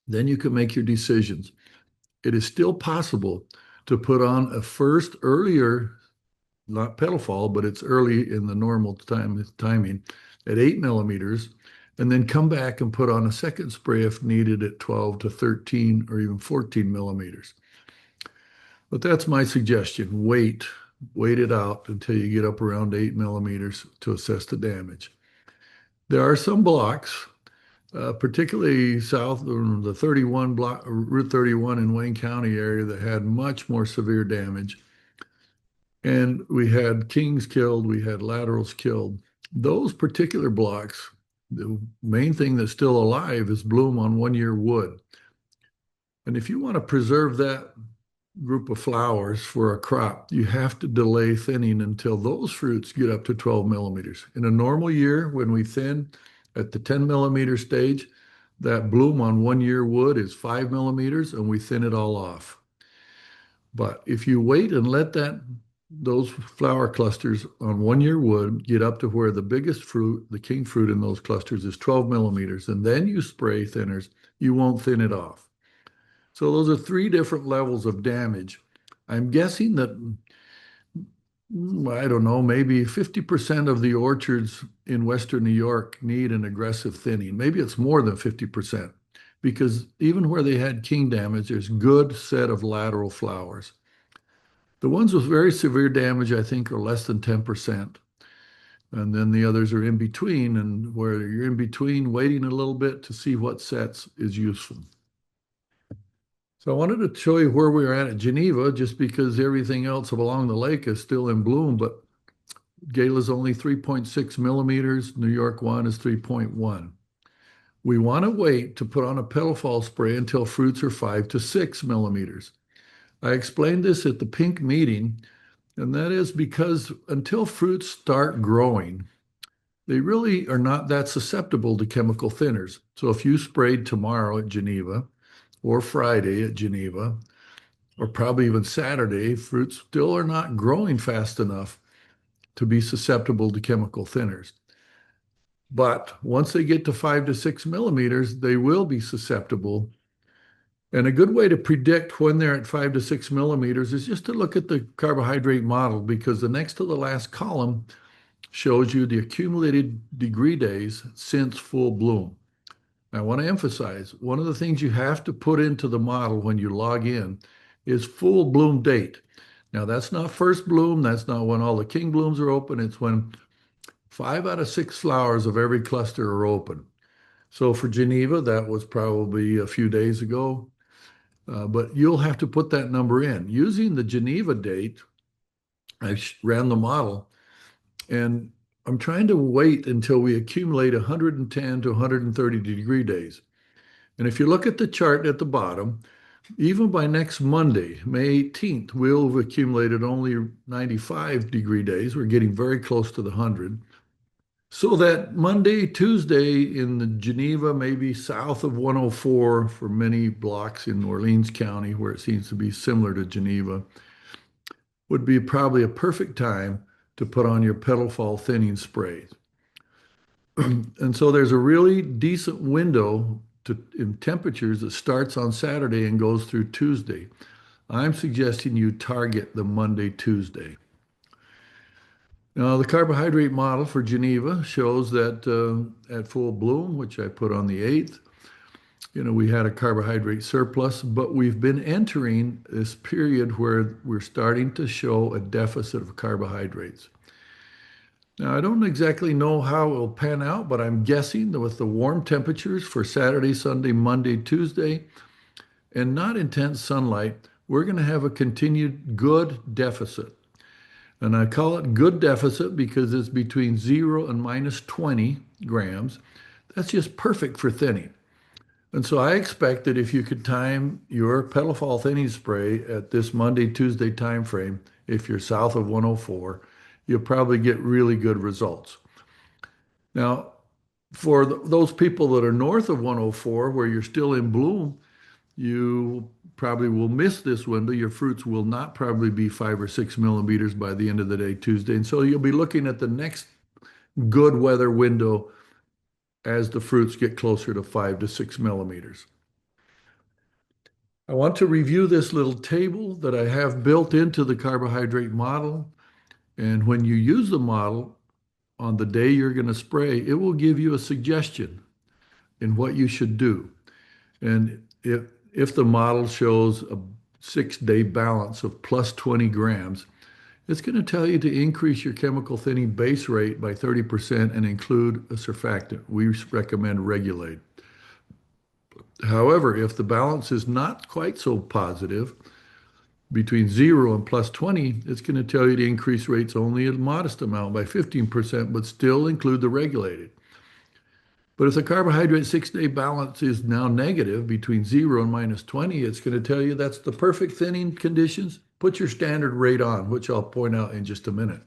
Speaker 9: Then you can make your decisions. It is still possible to put on a first earlier, not petal fall, but it's early in the normal timing at 8 millimeters, and then come back and put on a second spray if needed at 12 to 13 or even 14 millimeters. But that's my suggestion. Wait it out until you get up around 8 millimeters to assess the damage. There are some blocks, particularly south of the 31 block, Route 31 in Wayne County area, that had much more severe damage. And we had kings killed, we had laterals killed. Those particular blocks, the main thing that's still alive is bloom on 1 year wood. And if you want to preserve that group of flowers for a crop, you have to delay thinning until those fruits get up to 12 millimeters. In a normal year, when we thin at the 10 millimeter stage, that bloom on 1 year wood is 5 millimeters and we thin it all off. But if you wait and let that those flower clusters on 1 year wood get up to where the biggest fruit, the king fruit in those clusters, is 12 millimeters, and then you spray thinners, you won't thin it off. So those are 3 different levels of damage. I'm guessing that, I don't know, maybe 50% of the orchards in Western New York need an aggressive thinning. Maybe it's more than 50%, because even where they had king damage, there's good set of lateral flowers. The ones with very severe damage, I think, are less than 10%. And then the others are in between, and where you're in between, waiting a little bit to see what sets is useful. So I wanted to show you where we are at Geneva, just because everything else along the lake is still in bloom, but Gala's only 3.6 millimeters, New York 1 is 3.1. We want to wait to put on a petal fall spray until fruits are 5 to 6 millimeters. I explained this at the pink meeting, and that is because until fruits start growing, they really are not that susceptible to chemical thinners. So if you sprayed tomorrow at Geneva, or Friday at Geneva, or probably even Saturday, fruits still are not growing fast enough to be susceptible to chemical thinners. But once they get to 5 to 6 millimeters, they will be susceptible. And a good way to predict when they're at 5 to 6 millimeters is just to look at the carbohydrate model, because the next to the last column shows you the accumulated degree days since full bloom. I want to emphasize, one of the things you have to put into the model when you log in is full bloom date. Now, that's not first bloom. That's not when all the king blooms are open. It's when 5 out of 6 flowers of every cluster are open. So for Geneva, that was probably a few days ago. But you'll have to put that number in. Using the Geneva date, I ran the model, and I'm trying to wait until we accumulate 110 to 130 degree days. And if you look at the chart at the bottom, even by next Monday, May 18th, we'll have accumulated only 95 degree days. We're getting very close to the 100. So that Monday, Tuesday in the Geneva, maybe south of 104 for many blocks in Orleans County, where it seems to be similar to Geneva, would be probably a perfect time to put on your petal fall thinning sprays. And so there's a really decent window in temperatures that starts on Saturday and goes through Tuesday. I'm suggesting you target the Monday, Tuesday. Now, the carbohydrate model for Geneva shows that at full bloom, which I put on the 8th, we had a carbohydrate surplus, but we've been entering this period where we're starting to show a deficit of carbohydrates. Now, I don't exactly know how it will pan out, but I'm guessing that with the warm temperatures for Saturday, Sunday, Monday, Tuesday, and not intense sunlight, we're going to have a continued good deficit. And I call it good deficit because it's between 0 and minus 20 grams. That's just perfect for thinning. And so I expect that if you could time your petal fall thinning spray at this Monday, Tuesday time frame, if you're south of 104, you'll probably get really good results. Now, for those people that are north of 104, where you're still in bloom, you probably will miss this window. Your fruits will not probably be 5 or 6 millimeters by the end of the day, Tuesday. And so you'll be looking at the next good weather window as the fruits get closer to 5 to 6 millimeters. I want to review this little table that I have built into the carbohydrate model. And when you use the model on the day you're going to spray, it will give you a suggestion in what you should do. And if the model shows a 6-day balance of plus 20 grams, it's going to tell you to increase your chemical thinning base rate by 30% and include a surfactant. We recommend Regulate. However, if the balance is not quite so positive, between 0 and plus 20, it's going to tell you to increase rates only a modest amount by 15%, but still include the regulated. But if the carbohydrate 6-day balance is now negative between 0 and minus 20, it's going to tell you that's the perfect thinning conditions. Put your standard rate on, which I'll point out in just a minute.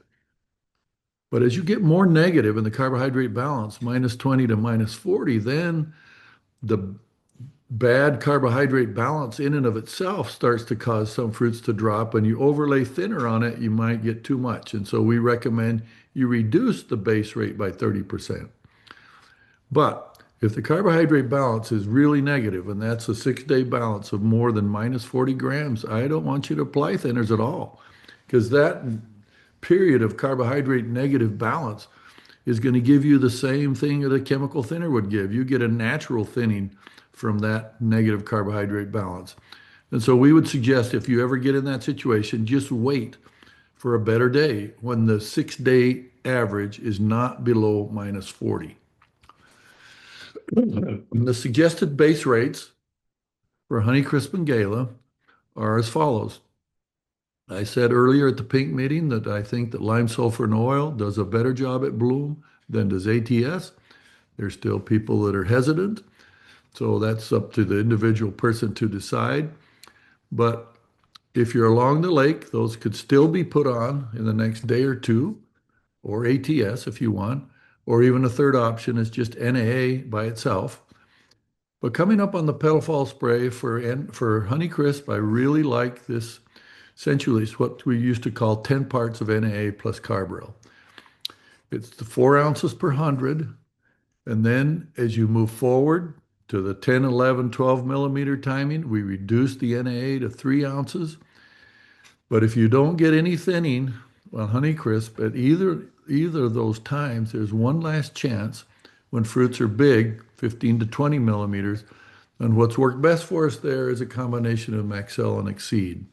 Speaker 9: But as you get more negative in the carbohydrate balance, minus 20 to minus 40, then the bad carbohydrate balance in and of itself starts to cause some fruits to drop, and you overlay thinner on it, you might get too much. And so we recommend you reduce the base rate by 30%. But if the carbohydrate balance is really negative, and that's a 6-day balance of more than minus 40 grams, I don't want you to apply thinners at all, because that period of carbohydrate negative balance is going to give you the same thing that a chemical thinner would give. You get a natural thinning from that negative carbohydrate balance. And so we would suggest if you ever get in that situation, just wait for a better day when the 6-day average is not below minus 40. The suggested base rates for Honeycrisp and Gala are as follows. I said earlier at the pink meeting that I think that lime, sulfur, and oil does a better job at bloom than does ATS. There's still people that are hesitant, so that's up to the individual person to decide. But if you're along the lake, those could still be put on in the next day or two, or ATS if you want, or even a third option is just NAA by itself. But coming up on the Petal Fall spray for Honeycrisp, I really like this essentially what we used to call 10 parts of NAA plus carbaryl. It's the 4 ounces per 100. And then as you move forward to the 10, 11, 12 millimeter timing, we reduce the NAA to 3 ounces. But if you don't get any thinning on Honeycrisp at either of those times, there's one last chance when fruits are big, 15 to 20 millimeters. And what's worked best for us there is a combination of Maxell and Exceed.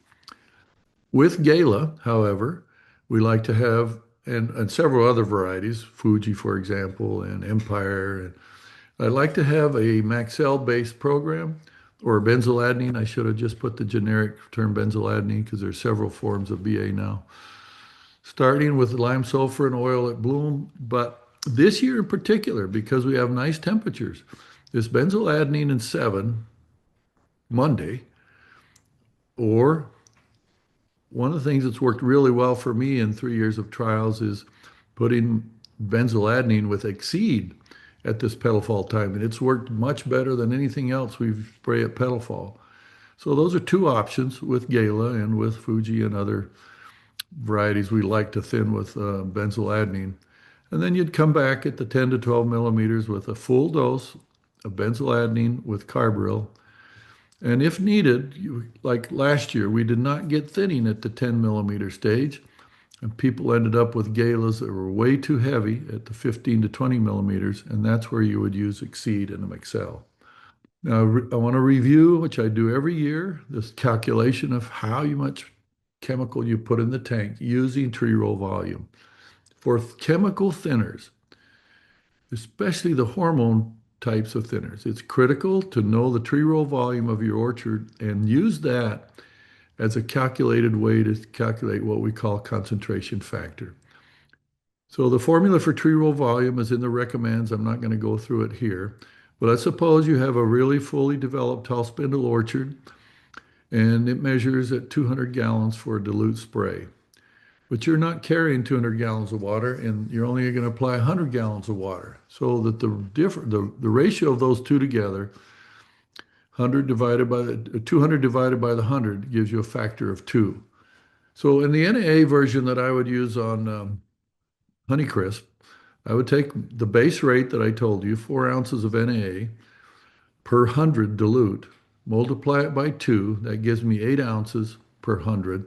Speaker 9: With Gala, however, we like to have, and several other varieties, Fuji, for example, and Empire. And I like to have a Maxell-based program or benzoadenine. I should have just put the generic term benzoadenine because there's several forms of BA now. Starting with lime, sulfur, and oil at bloom. But this year in particular, because we have nice temperatures, this benzoadenine in 7, Monday, or one of the things that's worked really well for me in 3 years of trials is putting benzoadenine with Exceed at this Petal Fall time. And it's worked much better than anything else we've sprayed at Petal Fall. So those are 2 options with Gala and with Fuji and other varieties we like to thin with benzoadenine. And then you'd come back at the 10 to 12 millimeters with a full dose of benzoadenine with carbaryl. And if needed, like last year, we did not get thinning at the 10 millimeter stage, and people ended up with Galas that were way too heavy at the 15 to 20 millimeters, and that's where you would use Exceed and a Maxell. Now, I want to review, which I do every year, this calculation of how much chemical you put in the tank using tree roll volume. For chemical thinners, especially the hormone types of thinners, it's critical to know the tree roll volume of your orchard and use that as a calculated way to calculate what we call concentration factor. So the formula for tree roll volume is in the recommends. I'm not going to go through it here, but let's suppose you have a really fully developed tall spindle orchard and it measures at 200 gallons for a dilute spray. But you're not carrying 200 gallons of water, and you're only going to apply 100 gallons of water. So that the ratio of those two together, 200 divided by the 100 gives you a factor of 2. So in the NAA version that I would use on Honeycrisp, I would take the base rate that I told you, 4 ounces of NAA per 100 dilute, multiply it by 2, that gives me 8 ounces per 100.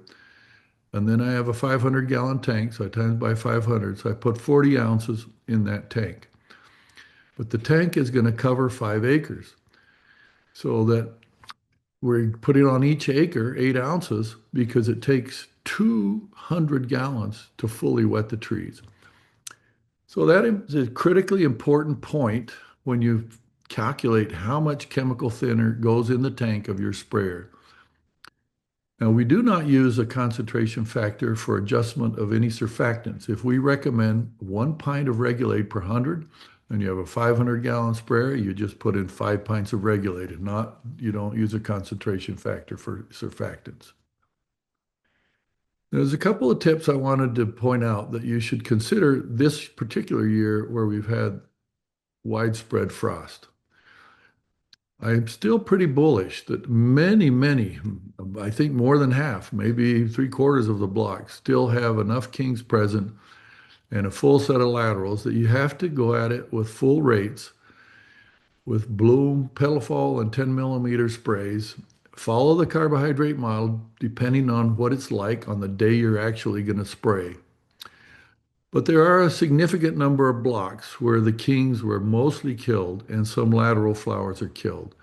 Speaker 9: And then I have a 500-gallon tank, so I times by 500. So I put 40 ounces in that tank. But the tank is going to cover 5 acres. So that we're putting on each acre 8 ounces because it takes 200 gallons to fully wet the trees. So that is a critically important point when you calculate how much chemical thinner goes in the tank of your sprayer. Now, we do not use a concentration factor for adjustment of any surfactants. If we recommend 1 pint of Regulate per 100, and you have a 500-gallon sprayer, you just put in 5 pints of Regulated. You don't use a concentration factor for surfactants. There's a couple of tips I wanted to point out that you should consider this particular year where we've had widespread frost. I'm still pretty bullish that many, I think more than half, maybe three-quarters of the block still have enough kings present and a full set of laterals that you have to go at it with full rates with bloom, petal fall, and 10 millimeter sprays. Follow the carbohydrate model depending on what it's like on the day you're actually going to spray. But there are a significant number of blocks where the kings were mostly killed and some lateral flowers are killed.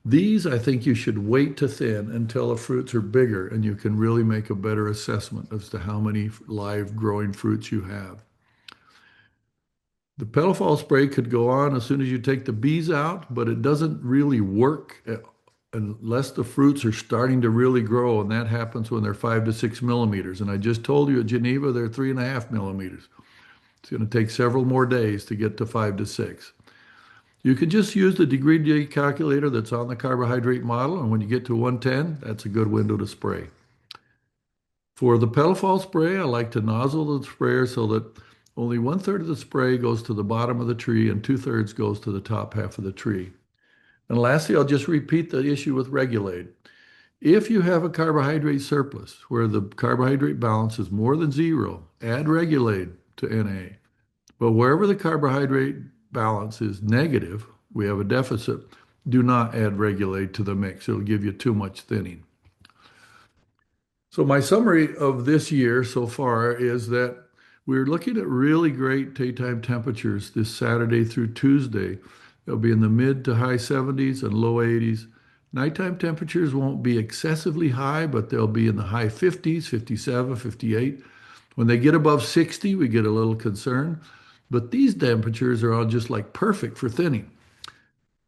Speaker 9: These, I think you should wait to thin until the fruits are bigger and you can really make a better assessment as to how many live growing fruits you have. The petal fall spray could go on as soon as you take the bees out, but it doesn't really work unless the fruits are starting to really grow, and that happens when they're 5 to 6 millimeters. And I just told you at Geneva, they're 3.5 millimeters. It's going to take several more days to get to 5 to 6. You can just use the degree day calculator that's on the carbohydrate model, and when you get to 110, that's a good window to spray. For the petal fall spray, I like to nozzle the sprayer so that only 1/3 of the spray goes to the bottom of the tree and 2/3 goes to the top half of the tree. And lastly, I'll just repeat the issue with Regulate. If you have a carbohydrate surplus where the carbohydrate balance is more than 0, add Regulate to NA. But wherever the carbohydrate balance is negative, we have a deficit, do not add Regulate to the mix. It'll give you too much thinning. So my summary of this year so far is that we're looking at really great daytime temperatures this Saturday through Tuesday. They'll be in the mid to high 70s and low 80s. Nighttime temperatures won't be excessively high, but they'll be in the high 50s, 57, 58. When they get above 60, we get a little concerned. But these temperatures are all just like perfect for thinning.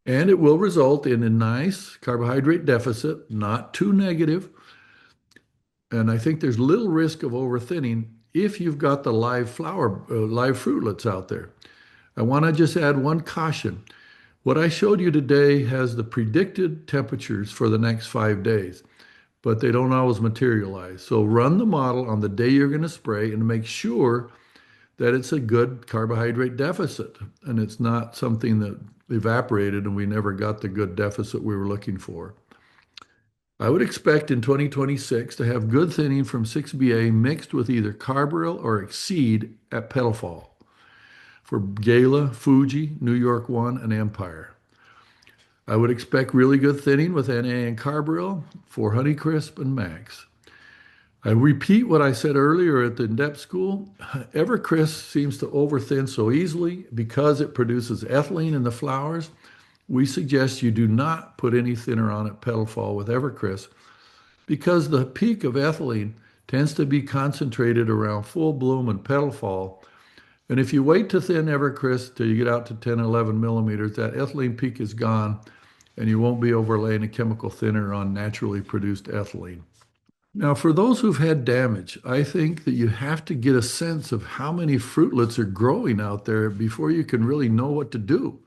Speaker 9: And it will result in a nice carbohydrate deficit, not too negative. And I think there's little risk of over thinning if you've got the live fruitlets out there. I want to just add one caution. What I showed you today has the predicted temperatures for the next 5 days, but they don't always materialize. So run the model on the day you're going to spray and make sure that it's a good carbohydrate deficit and it's not something that evaporated and we never got the good deficit we were looking for. I would expect in 2026 to have good thinning from 6BA mixed with either carbaryl or exceed at petal fall for Gala, Fuji, New York 1, and Empire. I would expect really good thinning with NA and carbaryl for Honeycrisp and Max. I repeat what I said earlier at the in-depth school. Evercrisp seems to overthin so easily because it produces ethylene in the flowers. We suggest you do not put any thinner on at petal fall with Evercrisp because the peak of ethylene tends to be concentrated around full bloom and petal fall. And if you wait to thin Evercrisp till you get out to 10, 11 millimeters, that ethylene peak is gone and you won't be overlaying a chemical thinner on naturally produced ethylene. Now, for those who've had damage, I think that you have to get a sense of how many fruitlets are growing out there before you can really know what to do.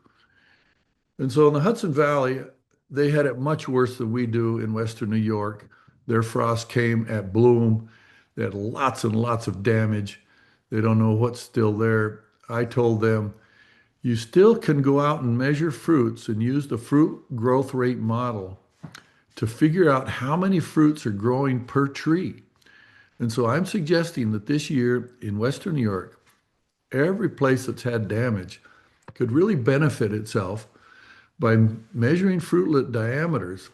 Speaker 9: And so in the Hudson Valley, they had it much worse than we do in Western New York. Their frost came at bloom. They had lots and lots of damage. They don't know what's still there. I told them, you still can go out and measure fruits and use the fruit growth rate model to figure out how many fruits are growing per tree. And so I'm suggesting that this year in Western New York, every place that's had damage could really benefit itself by measuring fruitlet diameters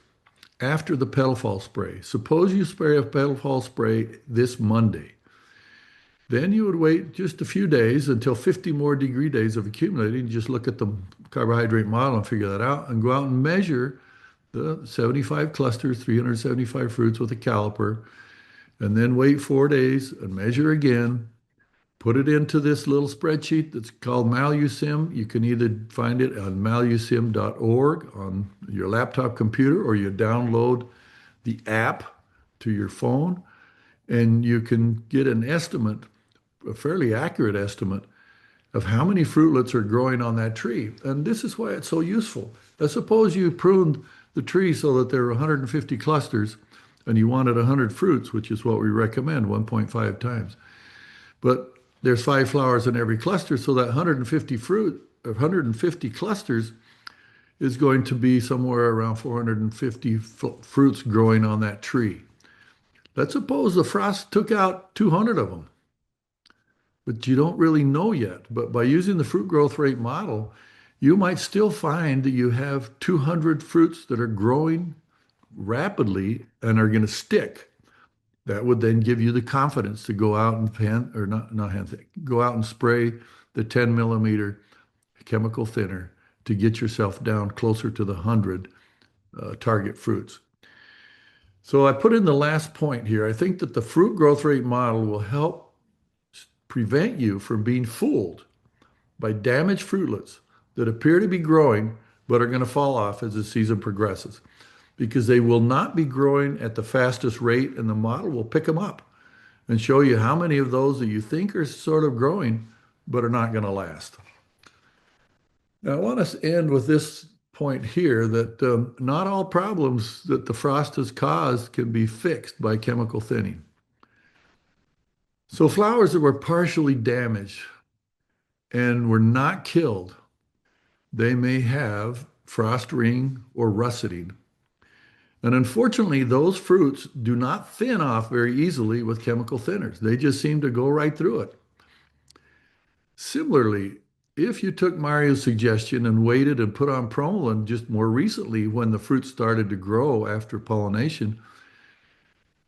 Speaker 9: after the petal fall spray. Suppose you spray a petal fall spray this Monday. Then you would wait just a few days until 50 more degree days have accumulated. You just look at the carbohydrate model and figure that out and go out and measure the 75 clusters, 375 fruits with a caliper, and then wait 4 days and measure again. Put it into this little spreadsheet that's called MaluSim. You can either find it on malusim.org on your laptop computer, or you download the app to your phone, and you can get an estimate, a fairly accurate estimate, of how many fruitlets are growing on that tree. And this is why it's so useful. Let's suppose you pruned the tree so that there are 150 clusters and you wanted 100 fruits, which is what we recommend, 1.5 times. But there's 5 flowers in every cluster, so that 150 clusters is going to be somewhere around 450 fruits growing on that tree. Let's suppose the frost took out 200 of them, but you don't really know yet. But by using the fruit growth rate model, you might still find that you have 200 fruits that are growing rapidly and are going to stick. That would then give you the confidence to go out and go out and spray the 10 millimeter chemical thinner to get yourself down closer to the 100 target fruits. So I put in the last point here. I think that the fruit growth rate model will help prevent you from being fooled by damaged fruitlets that appear to be growing but are going to fall off as the season progresses, because they will not be growing at the fastest rate, and the model will pick them up and show you how many of those that you think are sort of growing but are not going to last. Now, I want to end with this point here that not all problems that the frost has caused can be fixed by chemical thinning. So flowers that were partially damaged and were not killed, they may have frost ring or russeting. And unfortunately, those fruits do not thin off very easily with chemical thinners. They just seem to go right through it. Similarly, if you took Mario's suggestion and waited and put on Promolan just more recently when the fruit started to grow after pollination,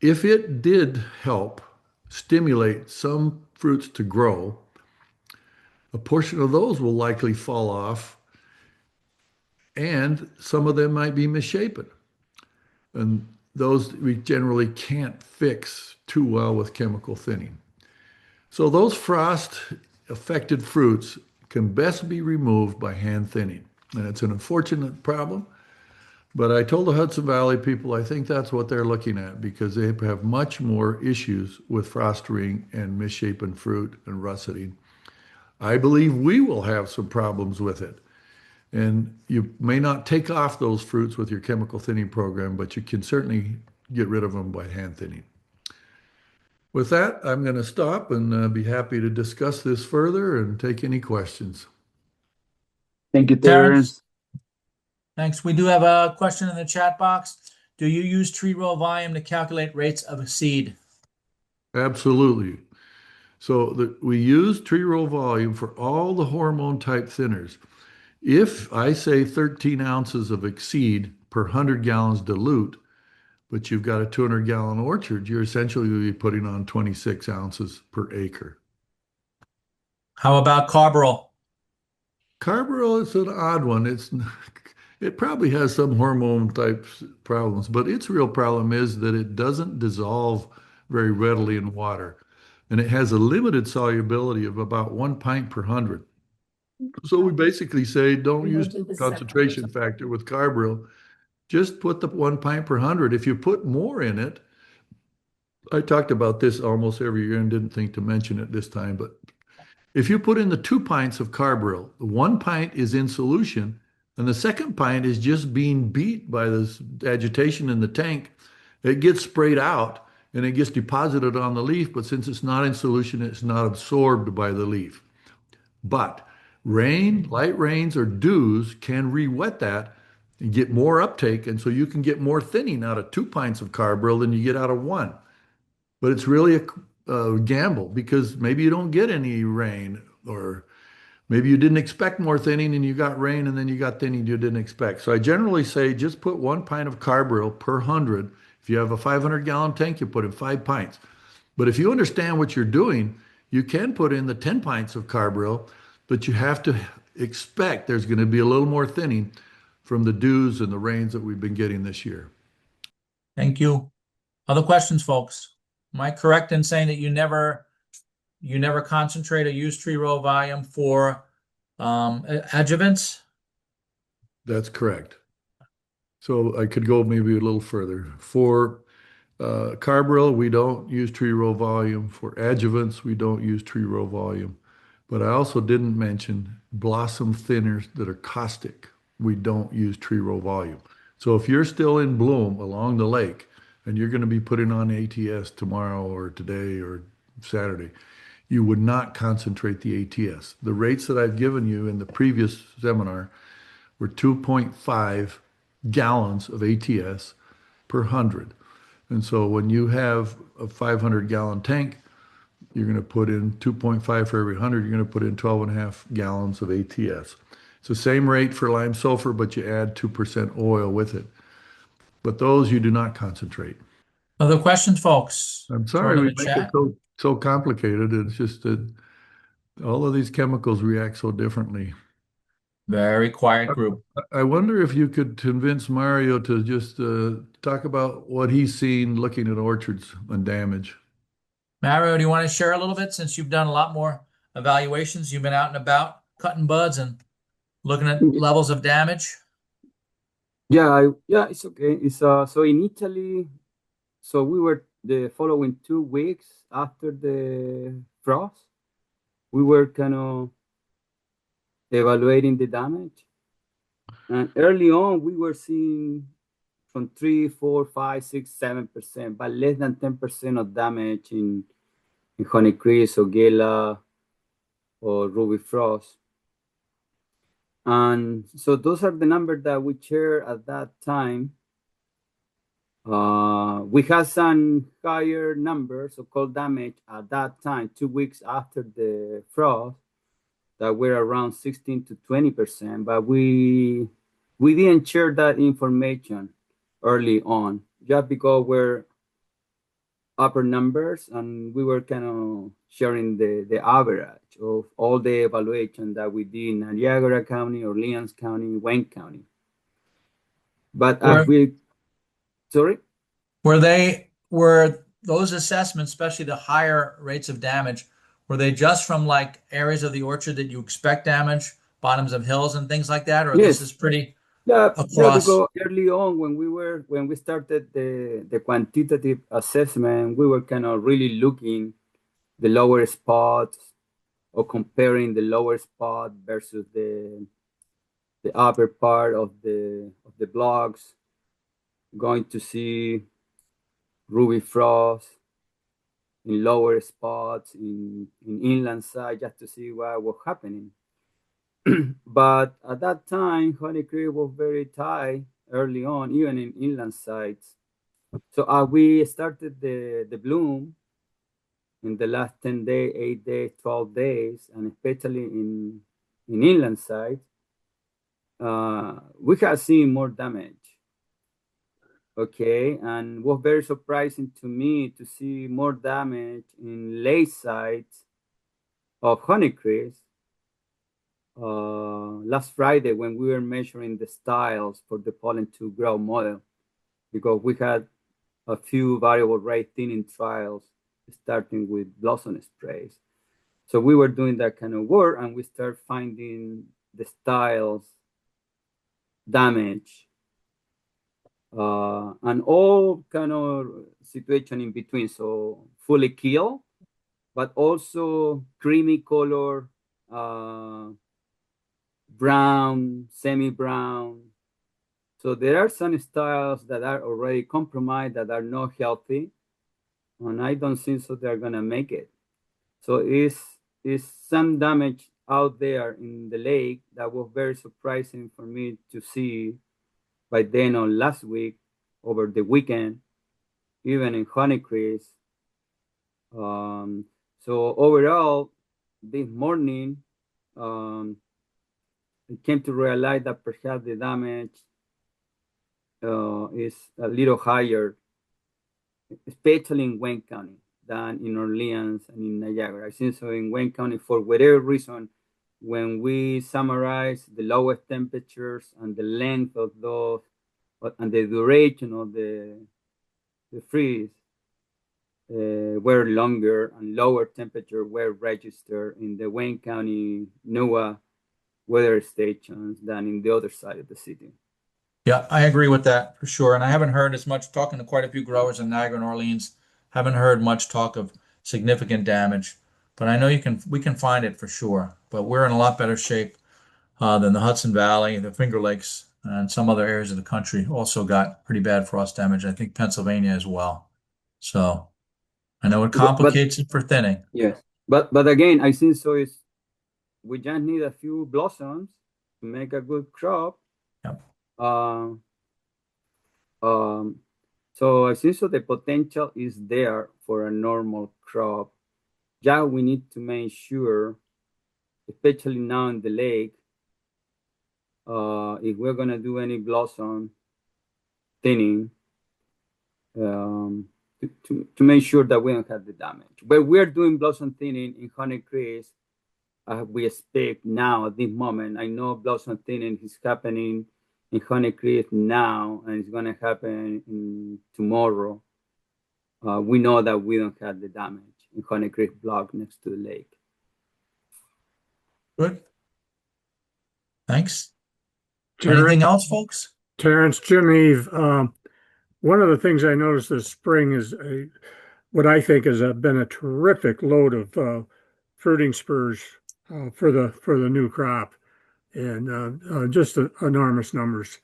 Speaker 9: if it did help stimulate some fruits to grow, a portion of those will likely fall off, and some of them might be misshapen. And those we generally can't fix too well with chemical thinning. So those frost-affected fruits can best be removed by hand thinning. And it's an unfortunate problem, but I told the Hudson Valley people I think that's what they're looking at, because they have much more issues with frost ring and misshapen fruit and russeting. I believe we will have some problems with it. And you may not take off those fruits with your chemical thinning program, but you can certainly get rid of them by hand thinning. With that, I'm going to stop and be happy to discuss this further and take any questions.
Speaker 6: Thank you,
Speaker 1: Terence.
Speaker 6: Terence.
Speaker 1: Thanks. We do have a question in the chat box. Do you use tree row volume to calculate rates of seed?
Speaker 9: Absolutely. So we use tree row volume for all the hormone type thinners. If I say 13 ounces of Exceed per 100 gallons dilute, but you've got a 200-gallon orchard, you're essentially going to be putting on 26 ounces per acre.
Speaker 1: How about carbaryl?
Speaker 9: Carbaryl is an odd one. It probably has some hormone type problems, but its real problem is that it doesn't dissolve very readily in water, and it has a limited solubility of about 1 pint per 100. So we basically say don't use concentration factor with carbaryl. Just put the 1 pint per 100. If you put more in it, I talked about this almost every year and didn't think to mention it this time, but if you put in the 2 pints of carbaryl, the 1 pint is in solution, and the second pint is just being beat by this agitation in the tank. It gets sprayed out and it gets deposited on the leaf, but since it's not in solution, it's not absorbed by the leaf. But rain, light rains, or dews can re-wet that and get more uptake, and so you can get more thinning out of 2 pints of carbaryl than you get out of 1. But it's really a gamble, because maybe you don't get any rain, or maybe you didn't expect more thinning and you got rain, and then you got thinning you didn't expect. So I generally say just put 1 pint of carbaryl per 100. If you have a 500-gallon tank, you put in 5 pints. But if you understand what you're doing, you can put in the 10 pints of carbaryl, but you have to expect there's going to be a little more thinning from the dews and the rains that we've been getting this year.
Speaker 1: Thank you. Other questions, folks? Am I correct in saying that you never concentrate or use tree row volume for adjuvants?
Speaker 9: That's correct. So I could go maybe a little further. For carbaryl, we don't use tree row volume. For adjuvants, we don't use tree row volume. But I also didn't mention blossom thinners that are caustic. We don't use tree row volume. So if you're still in bloom along the lake and you're going to be putting on ATS tomorrow or today or Saturday, you would not concentrate the ATS. The rates that I've given you in the previous seminar were 2.5 gallons of ATS per 100. And so when you have a 500-gallon tank, you're going to put in 2.5 for every 100. You're going to put in 12.5 gallons of ATS. It's the same rate for lime sulfur, but you add 2% oil with it. But those you do not concentrate.
Speaker 1: Other questions, folks?
Speaker 9: I'm
Speaker 1: Throw
Speaker 9: sorry
Speaker 1: it in
Speaker 9: we
Speaker 1: the
Speaker 9: make it
Speaker 1: chat.
Speaker 9: so complicated. It's just that all of these chemicals react so differently.
Speaker 1: Very quiet group.
Speaker 9: I wonder if you could convince Mario to just talk about what he's seen looking at orchards and damage.
Speaker 1: Mario, do you want to share a little bit since you've done a lot more evaluations? You've been out and about cutting buds and looking at levels of damage.
Speaker 6: Yeah, it's okay. It's so in Italy, so we were the following 2 weeks after the frost, we were kind of evaluating the damage. And early on, we were seeing from 3, 4, 5, 6, 7%, but less than 10% of damage in honeycrisp or Gala or ruby frost. And so those are the numbers that we shared at that time. We had some higher numbers of cold damage at that time, 2 weeks after the frost, that were around 16 to 20%, but we didn't share that information early on, just because we're upper numbers and we were kind of sharing the average of all the evaluation that we did in Niagara County, Orleans County, Wayne County. But sorry?
Speaker 1: Were those assessments, especially the higher rates of damage, were they just from like areas of the orchard that you expect damage, bottoms of hills and things like that? Or
Speaker 6: Yes.
Speaker 1: This is pretty
Speaker 6: Yeah,
Speaker 1: across?
Speaker 6: because early on when we started the quantitative assessment, we were kind of really looking the lower spots or comparing the lower spot versus the upper part of the blocks, going to see ruby frost in lower spots in inland side just to see what was happening. But at that time, honeycrisp was very tight early on, even in inland sites. So we started the bloom in the last 10 days, 8 days, 12 days, and especially in inland sites, we have seen more damage. Okay, and was very surprising to me to see more damage in late sites of honeycrisp. Last Friday when we were measuring the styles for the pollen to grow model, because we had a few variable rate thinning trials starting with blossom sprays. So we were doing that kind of work and we start finding the styles damage and all kind of situation in between. So fully killed, but also creamy color, brown, semi-brown. So there are some styles that are already compromised that are not healthy, and I don't think so they're gonna make it. So it's some damage out there in the lake that was very surprising for me to see by then on last week over the weekend, even in honeycrisp. So overall, this morning, I came to realize that perhaps the damage is a little higher, especially in Wayne County, than in Orleans and in Niagara. I think so in Wayne County, for whatever reason, when we summarize the lowest temperatures and the length of those, and the duration of the freeze were longer and lower temperature were registered in the Wayne County NOAA weather stations than in the other side of the city.
Speaker 1: Yeah, I agree with that for sure. And I haven't heard as much, talking to quite a few growers in Niagara and Orleans, haven't heard much talk of significant damage. But I know we can find it for sure. But we're in a lot better shape than the Hudson Valley, the Finger Lakes, and some other areas of the country also got pretty bad frost damage. I think Pennsylvania as well. So I know it complicates it for thinning.
Speaker 6: Yes, but again, I think so is we just need a few blossoms to make a good crop,
Speaker 1: Yep.
Speaker 6: So I think so the potential is there for a normal crop. Yeah, we need to make sure, especially now in the lake, if we're gonna do any blossom thinning, to make sure that we don't have the damage. But we're doing blossom thinning in Honeycrisp. We expect now at this moment. I know blossom thinning is happening in Honeycrisp now, and it's gonna happen tomorrow. We know that we don't have the damage in Honeycrisp block next to the lake.
Speaker 1: Good. Thanks.
Speaker 8: Terence,
Speaker 1: Anything else, folks?
Speaker 8: Terence, Genevieve, one of the things I noticed this spring is what I think has been a terrific load of fruiting spurs for the new crop, and just enormous numbers.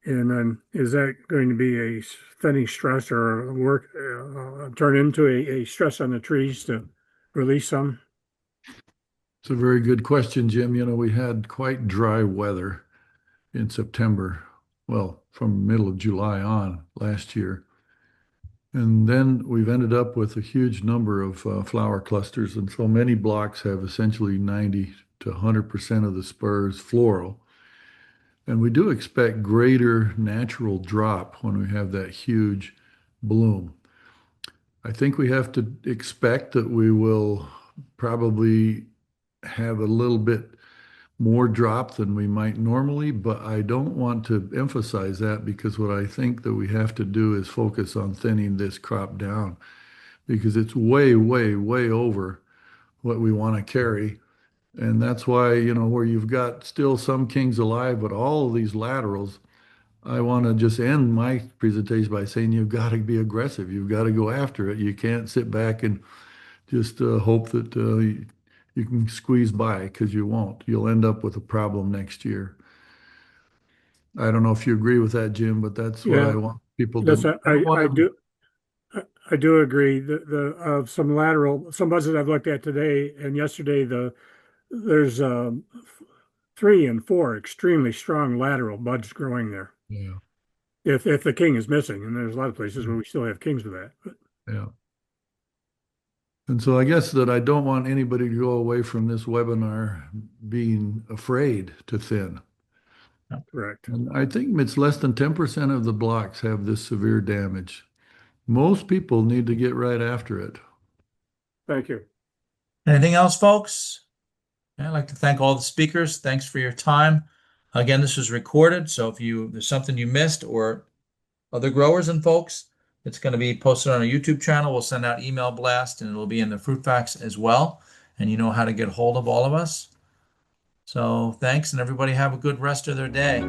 Speaker 8: And then is that going to be a thinning stress or turn into a stress on the trees to release some?
Speaker 9: It's a very good question, Jim. You know, we had quite dry weather in September, well, from middle of July on last year. And then we've ended up with a huge number of flower clusters. And so many blocks have essentially 90 to 100% of the spurs floral. And we do expect greater natural drop when we have that huge bloom. I think we have to expect that we will probably have a little bit more drop than we might normally, but I don't want to emphasize that because what I think that we have to do is focus on thinning this crop down because it's way, way, way over what we want to carry. And that's why, you know, where you've got still some kings alive, but all of these laterals, I want to just end my presentation by saying you've got to be aggressive. You've got to go after it. You can't sit back and just hope that you can squeeze by because you won't. You'll end up with a problem next year. I don't know if you agree with that, Jim, but that's what I want people
Speaker 8: Yes,
Speaker 9: to.
Speaker 8: I do agree. Some buzzes I've looked at today and yesterday, there's 3 and 4 extremely strong lateral buds growing there.
Speaker 9: Yeah.
Speaker 8: If the king is missing, and there's a lot of places where we still have kings with that. But.
Speaker 9: Yeah. And so I guess that I don't want anybody to go away from this webinar being afraid to thin.
Speaker 8: Correct.
Speaker 9: And I think it's less than 10% of the blocks have this severe damage. Most people need to get right after it.
Speaker 8: Thank you.
Speaker 1: Anything else, folks? I'd like to thank all the speakers. Thanks for your time. Again, this was recorded, so if there's something you missed or other growers and folks, it's going to be posted on our YouTube channel. We'll send out email blast and it'll be in the fruit facts as well. And you know how to get hold of all of us. So thanks, and everybody have a good rest of their day.